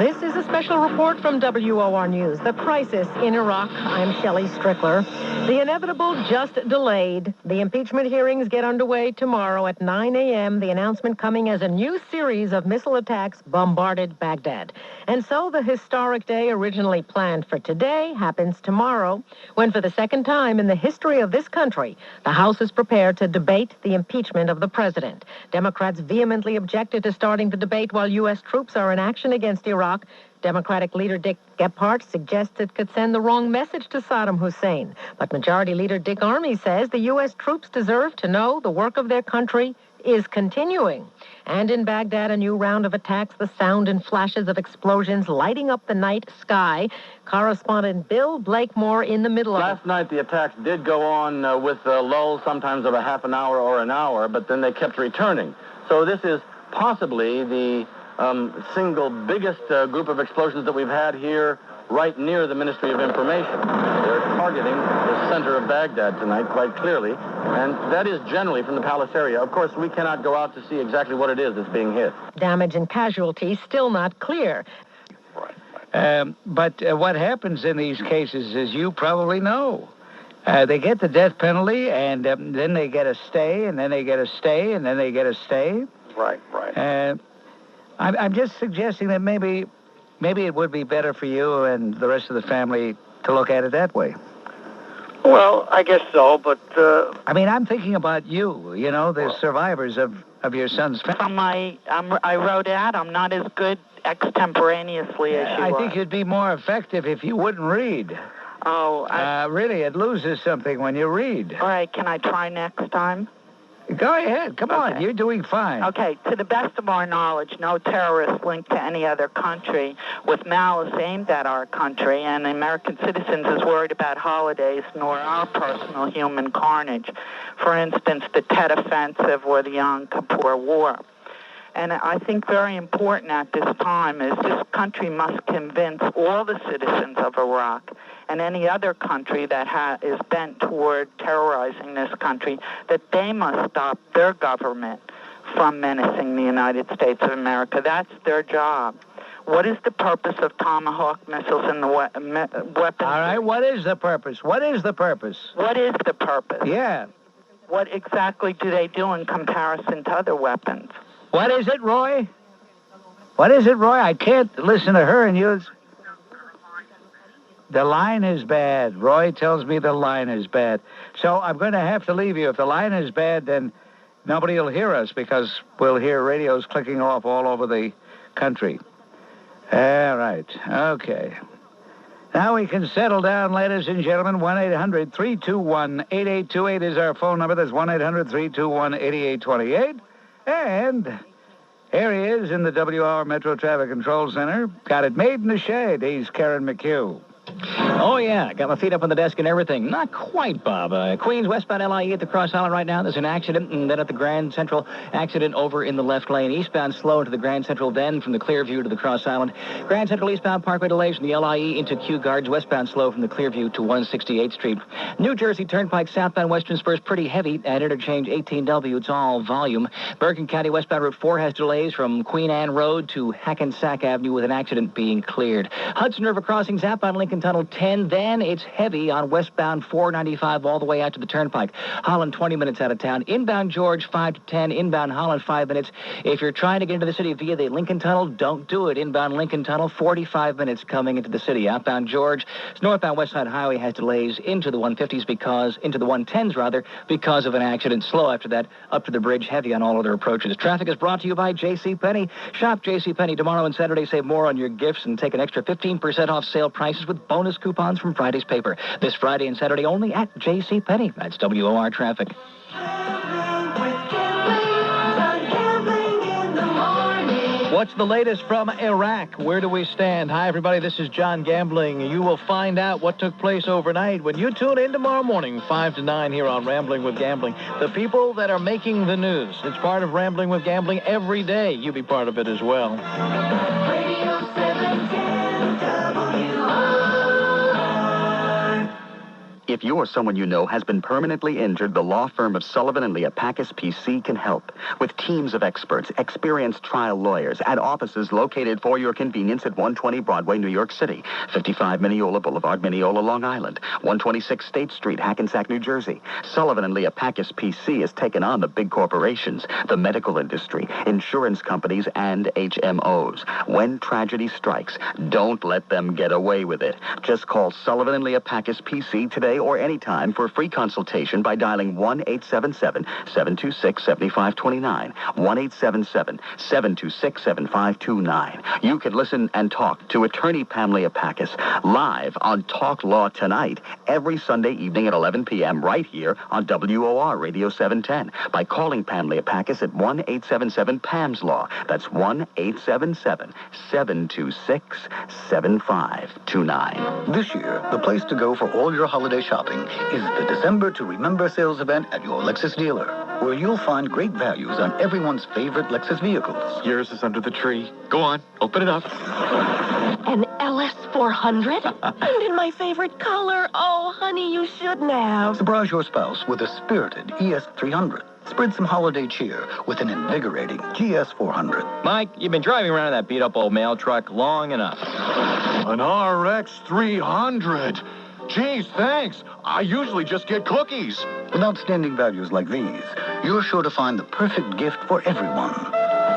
Speaker 23: This is a special report from WOR News. The crisis in Iraq. I'm Shellie Strickler. The inevitable just delayed. The impeachment hearings get underway tomorrow at 9 a.m., the announcement coming as a new series of missile attacks bombarded Baghdad. And so the historic day originally planned for today happens tomorrow, when for the second time in the history of this country, the House is prepared to debate the impeachment of the president. Democrats vehemently objected to starting the debate while U.S. troops are in action against Iraq. Democratic leader Dick Gephardt suggests it could send the wrong message to Saddam Hussein. But Majority Leader Dick Armey says the U.S. troops deserve to know the work of their country is continuing. And in Baghdad, a new round of attacks, the sound and flashes of explosions lighting up the night sky. Correspondent Bill Blakemore in the middle of
Speaker 24: Last night, the attacks did go on with lulls, sometimes of a half an hour or an hour, but then they kept returning. So this is possibly the single biggest group of explosions that we've had here right near the Ministry of Information. They're targeting the center of Baghdad tonight quite clearly, and that is generally from the palace area. Of course, we cannot go out to see exactly what it is that's being hit.
Speaker 23: Damage and casualties still not clear.
Speaker 2: But what happens in these cases is you probably know. They get the death penalty, and then they get a stay, and then they get a stay, and then they get a stay.
Speaker 5: Right.
Speaker 2: I'm just suggesting that maybe it would be better for you and the rest of the family to look at it that way.
Speaker 4: Well, I guess so, but...
Speaker 2: I mean, I'm thinking about you, the survivors of your son's family.
Speaker 10: I wrote out, I'm not as good extemporaneously as you
Speaker 2: I think you'd be more effective if you wouldn't read.
Speaker 10: Oh,
Speaker 2: really, it loses something when you read.
Speaker 10: All right, can I try next time?
Speaker 2: Go ahead. Come on. You're doing fine.
Speaker 10: Okay. To the best of our knowledge, no terrorist linked to any other country with malice aimed at our country, and American citizens is worried about holidays nor our personal human carnage. For instance, the Tet Offensive or the Yom Kippur War. And I think very important at this time is this country must convince all the citizens of Iraq and any other country that is bent toward terrorizing this country that they must stop their government from menacing the United States of America. That's their job. What is the purpose of Tomahawk missiles and the weapons?
Speaker 2: All right, what is the purpose? What is the purpose?
Speaker 10: What is the purpose?
Speaker 2: Yeah.
Speaker 10: What exactly do they do in comparison to other weapons?
Speaker 2: What is it, Roy? What is it, Roy? I can't listen to her and you. The line is bad. Roy tells me the line is bad. So I'm going to have to leave you. If the line is bad, then nobody will hear us because we'll hear radios clicking off all over the country. All right. Okay. Now we can settle down, ladies and gentlemen. 1-800-321-8828 is our phone number. That's 1-800-321-8828. And here he is in the WR Metro Traffic Control Center. Got it made in the shade. He's Kerin McCue.
Speaker 13: Oh, yeah. Got my feet up on the desk and everything. Not quite, Bob. Queens, westbound LIE at the Cross Island right now. There's an accident, and then at the Grand Central, accident over in the left lane. Eastbound slow into the Grand Central, then from the Clearview to the Cross Island. Grand Central eastbound Parkway delays from the LIE into Kew Gardens. Westbound slow from the Clearview to 168th Street. New Jersey Turnpike southbound Western Spurs pretty heavy at interchange 18W. It's all volume. Bergen County westbound Route 4 has delays from Queen Anne Road to Hackensack Avenue with an accident being cleared. Hudson River Crossing southbound Lincoln Tunnel 10. Then it's heavy on westbound 495 all the way out to the Turnpike. Holland 20 minutes out of town. Inbound George 5 to 10. Inbound Holland 5 minutes. If you're trying to get into the city via the Lincoln Tunnel, don't do it. Inbound Lincoln Tunnel 45 minutes coming into the city. Outbound George, northbound West Side Highway has delays into the 150s into the 110s because of an accident. Slow after that up to the bridge, heavy on all other approaches. Traffic is brought to you by JCPenney. Shop JCPenney tomorrow and Saturday. Save more on your gifts and take an extra 15% off sale prices with bonus coupons from Friday's paper. This Friday and Saturday only at JCPenney. That's WOR Traffic.
Speaker 22: What's the latest from Iraq? Where do we stand? Hi, everybody. This is John Gambling. You will find out what took place overnight when you tune in tomorrow morning, 5 to 9 here on Rambling with Gambling. The people that are making the news. It's part of Rambling with Gambling every day. You be part of it as well.
Speaker 16: Radio 710 WOR.
Speaker 14: If you or someone you know has been permanently injured, the law firm of Sullivan & Leopakis PC can help. With teams of experts, experienced trial lawyers, and offices located for your convenience at 120 Broadway, New York City, 55 Mineola Boulevard, Mineola, Long Island, 126 State Street, Hackensack, New Jersey. Sullivan & Leopakis PC has taken on the big corporations, the medical industry, insurance companies, and HMOs. When tragedy strikes, don't let them get away with it. Just call Sullivan & Leopakis PC today or anytime for a free consultation by dialing 1-877-726-7529. 1-877-726-7529. You can listen and talk to attorney Pam Leopakis live on Talk Law Tonight every Sunday evening at 11 p.m. right here on WOR Radio 710 by calling Pam Leopakis at 1-877-PAMS-LAW. That's 1-877-726-7529.
Speaker 11: This year, the place to go for all your holiday shopping is the December to Remember sales event at your Lexus dealer, where you'll find great values on everyone's favorite Lexus vehicles.
Speaker 12: Yours is under the tree. Go on, open it up.
Speaker 25: An LS400? And in my favorite color. Oh, honey, you shouldn't have.
Speaker 11: Surprise your spouse with a spirited ES300. Spread some holiday cheer with an invigorating GS400.
Speaker 15: Mike, you've been driving around in that beat-up old mail truck long enough.
Speaker 12: An RX300. Geez, thanks. I usually just get cookies.
Speaker 11: With outstanding values like these, you're sure to find the perfect gift for everyone.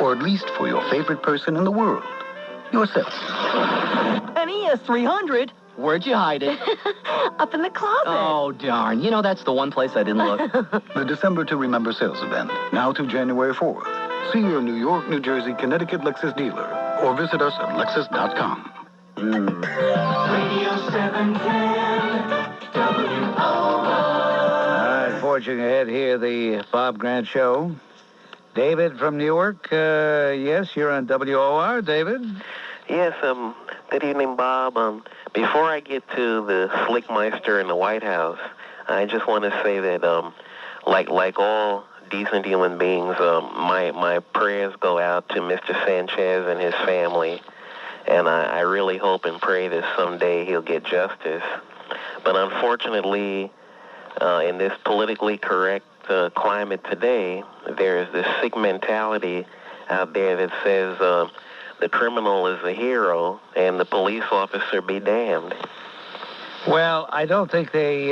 Speaker 11: Or at least for your favorite person in the world. yourself.
Speaker 25: An ES300?
Speaker 4: Where'd you hide it?
Speaker 25: Up in the closet.
Speaker 4: Oh, darn. You know, that's the one place I didn't look.
Speaker 11: The December to Remember sales event, now through January 4th. See your New York, New Jersey, Connecticut Lexus dealer or visit us at Lexus.com.
Speaker 16: Radio 710 WOR.
Speaker 2: All right, forging ahead here, the Bob Grant Show. David from Newark. Yes, you're on WOR, David.
Speaker 6: Yes, good evening, Bob. Before I get to the Slickmeister in the White House, I just want to say that, like all decent human beings, my prayers go out to Mr. Sanchez and his family, and I really hope and pray that someday he'll get justice. But unfortunately, in this politically correct climate today, there is this sick mentality out there that says the criminal is a hero and the police officer be damned.
Speaker 2: Well, I don't think they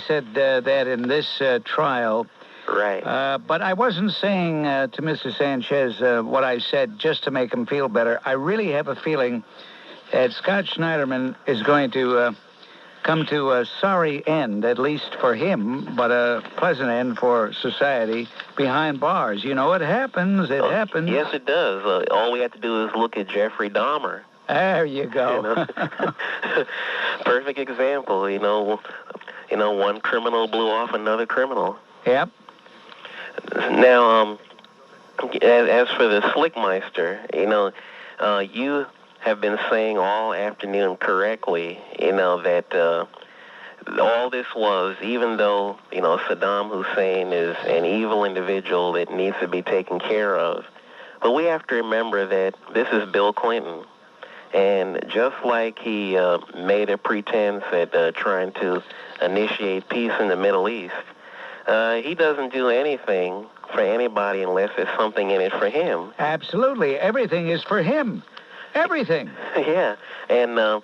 Speaker 2: said that in this trial.
Speaker 6: Right.
Speaker 2: But I wasn't saying to Mr. Sanchez what I said just to make him feel better. I really have a feeling that Scott Schneiderman is going to come to a sorry end, at least for him, but a pleasant end for society behind bars. You know, it happens. It happens.
Speaker 6: Yes, it does. All we have to do is look at Jeffrey Dahmer.
Speaker 2: There you go.
Speaker 6: You know? Perfect example. You know, one criminal blew off another criminal.
Speaker 2: Yep.
Speaker 6: Now, as for the Slickmeister, you have been saying all afternoon correctly, that all this was, even though, Saddam Hussein is an evil individual that needs to be taken care of, but we have to remember that this is Bill Clinton. And just like he made a pretense at trying to initiate peace in the Middle East, he doesn't do anything for anybody unless there's something in it for him.
Speaker 2: Absolutely. Everything is for him. Everything.
Speaker 6: Yeah. And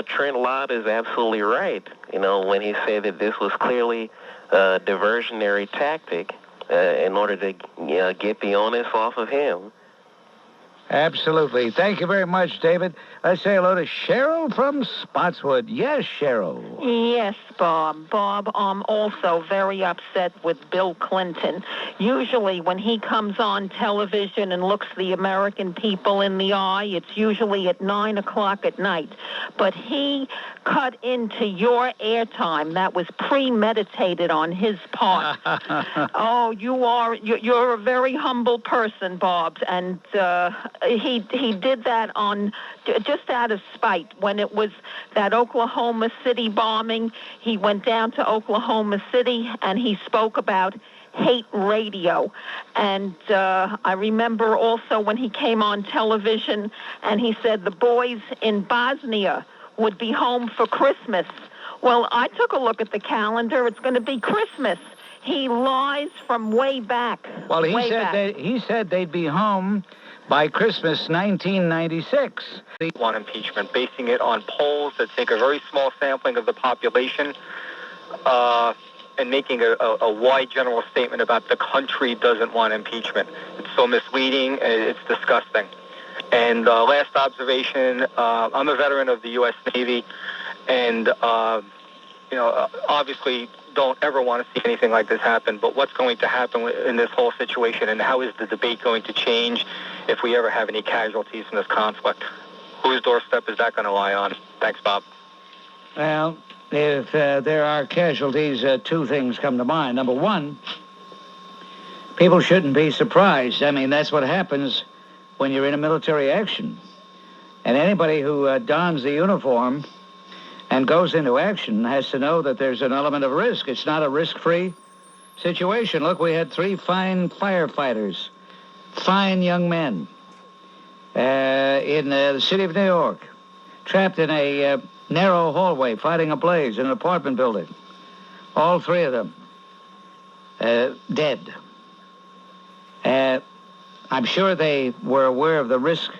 Speaker 6: Trent Lott is absolutely right, when he said that this was clearly a diversionary tactic in order to get the onus off of him.
Speaker 2: Absolutely. Thank you very much, David. Let's say hello to Cheryl from Spotswood. Yes, Cheryl.
Speaker 10: Yes, Bob. Bob, I'm also very upset with Bill Clinton. Usually when he comes on television and looks the American people in the eye, it's usually at 9 o'clock at night. But he cut into your airtime. That was premeditated on his part. Oh, you're a very humble person, Bob, and he did that on just out of spite. When it was that Oklahoma City bombing, he went down to Oklahoma City and he spoke about hate radio. And I remember also when he came on television and he said the boys in Bosnia would be home for Christmas. Well, I took a look at the calendar. It's going to be Christmas. He lies from way back.
Speaker 2: Well, he said they'd be home by Christmas 1996.
Speaker 8: Want impeachment, basing it on polls that take a very small sampling of the population and making a wide general statement about the country doesn't want impeachment. It's so misleading. It's disgusting. And last observation, I'm a veteran of the U.S. Navy, and, obviously don't ever want to see anything like this happen, but what's going to happen in this whole situation, and how is the debate going to change if we ever have any casualties in this conflict? Whose doorstep is that going to lie on? Thanks, Bob.
Speaker 2: Well, if there are casualties, two things come to mind. Number one, people shouldn't be surprised. I mean, that's what happens when you're in a military action. And anybody who dons the uniform and goes into action has to know that there's an element of risk. It's not a risk-free situation. Look, we had 3 fine firefighters, fine young men, in the city of New York, trapped in a narrow hallway fighting a blaze in an apartment building. All 3 of them dead. I'm sure they were aware of the risk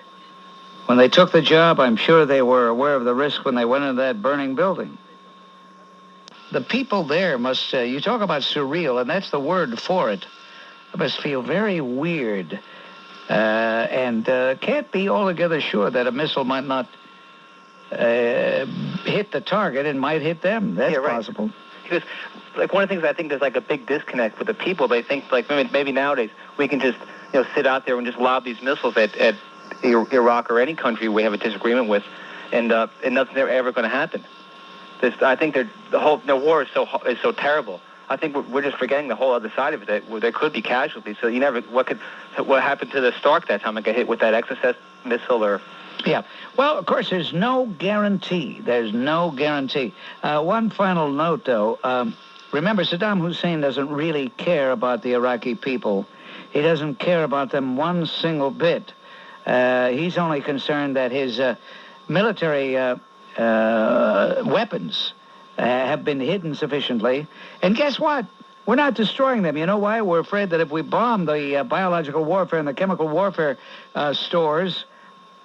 Speaker 2: when they took the job. I'm sure they were aware of the risk when they went into that burning building. The people there must, you talk about surreal, and that's the word for it, must feel very weird and can't be altogether sure that a missile might not hit the target and might hit them. That's possible.
Speaker 5: Because, like, one of the things I think there's, like, a big disconnect with the people. They think, like, maybe nowadays we can just, sit out there and just lob these missiles at Iraq or any country we have a disagreement with, and nothing's ever going to happen. I think the war is so terrible. I think we're just forgetting the whole other side of it, that there could be casualties. So what happened to the Stark that time? It got hit with that XSS missile or...
Speaker 2: Yeah. Well, of course, there's no guarantee. One final note, though. Remember, Saddam Hussein doesn't really care about the Iraqi people. He doesn't care about them one single bit. He's only concerned that his military weapons have been hidden sufficiently. And guess what? We're not destroying them. You know why? We're afraid that if we bomb the biological warfare and the chemical warfare stores,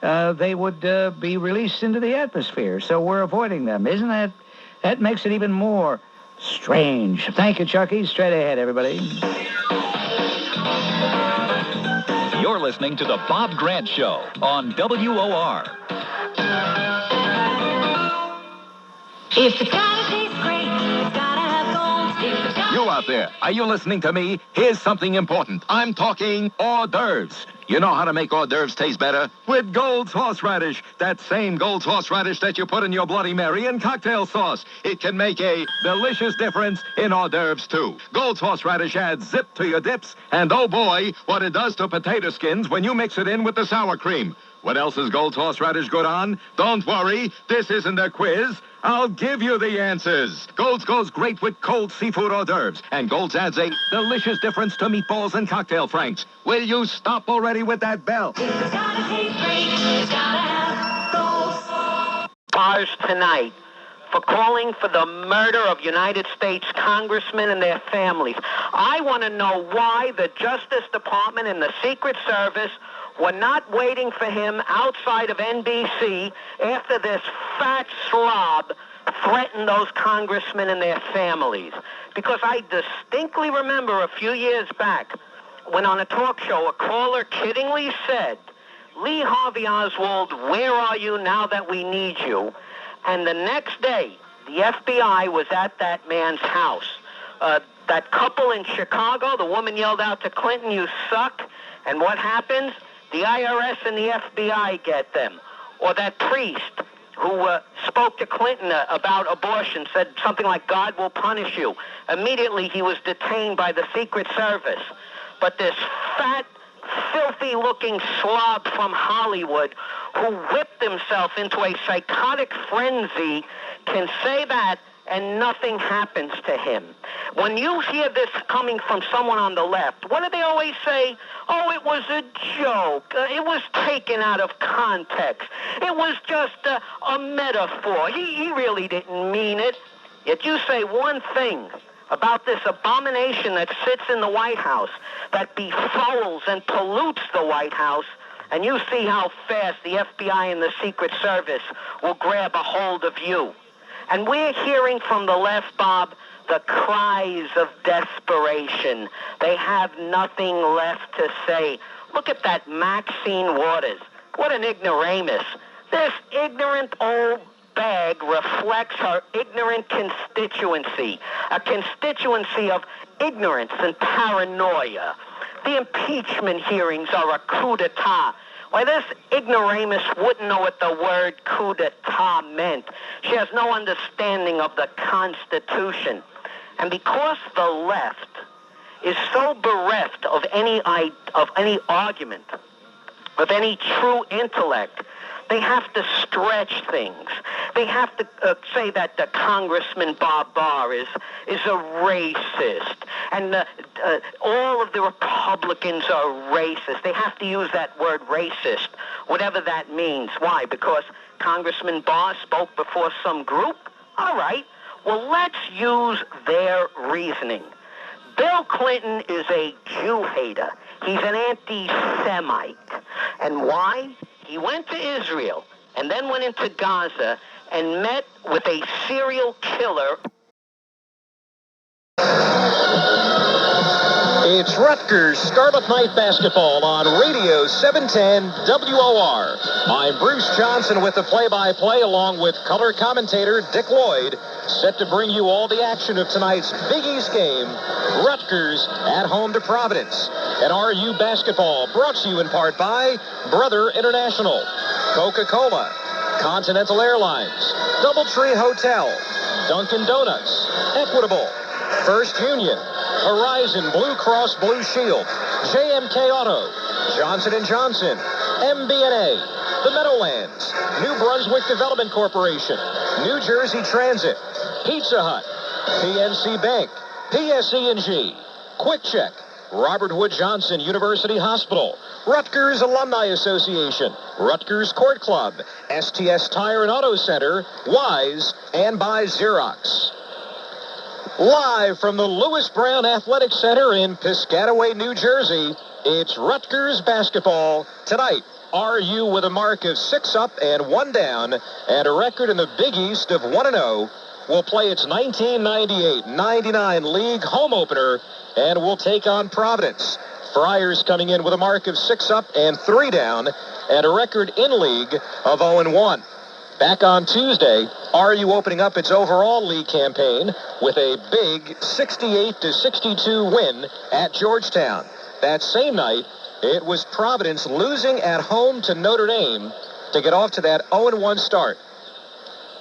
Speaker 2: they would be released into the atmosphere. So we're avoiding them. Isn't that makes it even more strange. Thank you, Chucky. Straight ahead, everybody.
Speaker 9: You're listening to The Bob Grant Show on WOR.
Speaker 16: If it's gotta taste great, it's gotta have gold.
Speaker 12: You out there, are you listening to me? Here's something important. I'm talking hors d'oeuvres. You know how to make hors d'oeuvres taste better? With Gold's horseradish. That same Gold's horseradish that you put in your Bloody Mary and cocktail sauce. It can make a delicious difference in hors d'oeuvres, too. Gold's horseradish adds zip to your dips, and oh boy, what it does to potato skins when you mix it in with the sour cream. What else is Gold's horseradish good on? Don't worry, this isn't a quiz. I'll give you the answers. Gold's goes great with cold seafood hors d'oeuvres, and Gold's adds a delicious difference to meatballs and cocktail franks. Will you stop already with that bell?
Speaker 16: It's gotta taste great, it's gotta have gold.
Speaker 17: Bars tonight for calling for the murder of United States congressmen and their families. I want to know why the Justice Department and the Secret Service were not waiting for him outside of NBC after this fat slob threatened those congressmen and their families. Because I distinctly remember a few years back when on a talk show a caller kiddingly said, "Lee Harvey Oswald, where are you now that we need you?" And the next day, the FBI was at that man's house. That couple in Chicago, the woman yelled out to Clinton, "You suck." And what happens? The IRS and the FBI get them. Or that priest who spoke to Clinton about abortion, said something like, "God will punish you." Immediately he was detained by the Secret Service. But this fat, filthy-looking slob from Hollywood who whipped himself into a psychotic frenzy can say that and nothing happens to him. When you hear this coming from someone on the left, what do they always say? "Oh, it was a joke. It was taken out of context. It was just a metaphor. He really didn't mean it." Yet you say one thing about this abomination that sits in the White House, that befouls and pollutes the White House, and you see how fast the FBI and the Secret Service will grab a hold of you. And we're hearing from the left, Bob, the cries of desperation. They have nothing left to say. Look at that Maxine Waters. What an ignoramus. This ignorant old bag reflects her ignorant constituency, a constituency of ignorance and paranoia. The impeachment hearings are a coup d'etat. Why, this ignoramus wouldn't know what the word coup d'etat meant. She has no understanding of the Constitution. And because the left is so bereft of any argument, of any true intellect, they have to stretch things. They have to say that the Congressman Bob Barr is a racist, and all of the Republicans are racist. They have to use that word racist, whatever that means. Why? Because Congressman Barr spoke before some group? All right. Well, let's use their reasoning. Bill Clinton is a Jew hater. He's an anti-Semite. And why? He went to Israel and then went into Gaza and met with a serial killer.
Speaker 1: It's Rutgers Scarlet Knight basketball on Radio 710 WOR. I'm Bruce Johnson with the play-by-play along with color commentator Dick Lloyd, set to bring you all the action of tonight's Big East game, Rutgers at home to Providence. And RU basketball brought to you in part by Brother International, Coca-Cola, Continental Airlines, Doubletree Hotel, Dunkin' Donuts, Equitable, First Union, Horizon Blue Cross Blue Shield, JMK Auto, Johnson & Johnson, MBNA, the Meadowlands, New Brunswick Development Corporation, New Jersey Transit, Pizza Hut, PNC Bank, PSE&G, Quick Check, Robert Wood Johnson University Hospital, Rutgers Alumni Association, Rutgers Court Club, STS Tire and Auto Center, Wise, and by Xerox. Live from the Lewis Brown Athletic Center in Piscataway, New Jersey, it's Rutgers basketball. Tonight, RU with a mark of 6 up and 1 down, and a record in the Big East of 1-0, will play its 1998-99 league home opener, and will take on Providence. Friars coming in with a mark of 6 up and 3 down, and a record in league of 0-1. Back on Tuesday, RU opening up its overall league campaign with a big 68-62 win at Georgetown. That same night, it was Providence losing at home to Notre Dame to get off to that 0-1 start.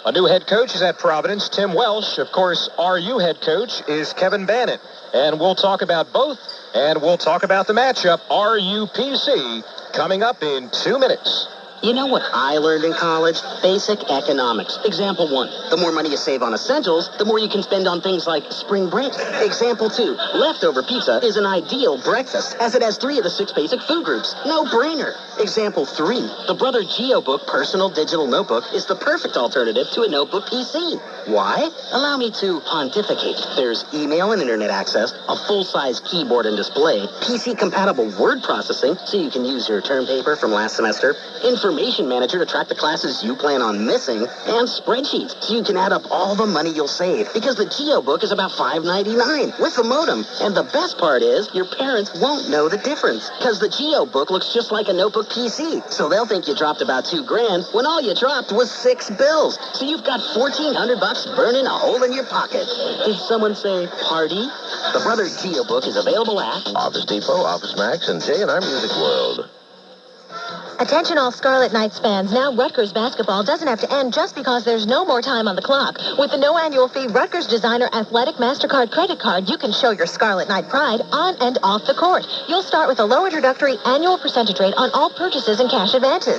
Speaker 1: A new head coach is at Providence, Tim Welsh. Of course, RU head coach is Kevin Bannon. And we'll talk about both, and we'll talk about the matchup, RU-PC, coming up in 2 minutes.
Speaker 18: You know what I learned in college? Basic economics. Example 1, the more money you save on essentials, the more you can spend on things like spring break. Example 2, leftover pizza is an ideal breakfast, as it has 3 of the 6 basic food groups. No brainer. Example 3, the Brother GeoBook Personal Digital Notebook is the perfect alternative to a notebook PC. Why? Allow me to pontificate. There's email and internet access, a full-size keyboard and display, PC-compatible word processing, so you can use your term paper from last semester, information manager to track the classes you plan on missing, and spreadsheets so you can add up all the money you'll save, because the GeoBook is about $5.99 with a modem. And the best part is your parents won't know the difference, because the GeoBook looks just like a notebook PC, so they'll think you dropped about $2,000 when all you dropped was 6 bills. So you've got $1,400 burning a hole in your pocket. Did someone say party? The Brother GeoBook is available at
Speaker 19: Office Depot, Office Max, and J&R Music World.
Speaker 20: Attention all Scarlet Knights fans. Now Rutgers basketball doesn't have to end just because there's no more time on the clock. With the no annual fee Rutgers Designer Athletic MasterCard credit card, you can show your Scarlet Knight pride on and off the court. You'll start with a low introductory annual percentage rate on all purchases and cash advances.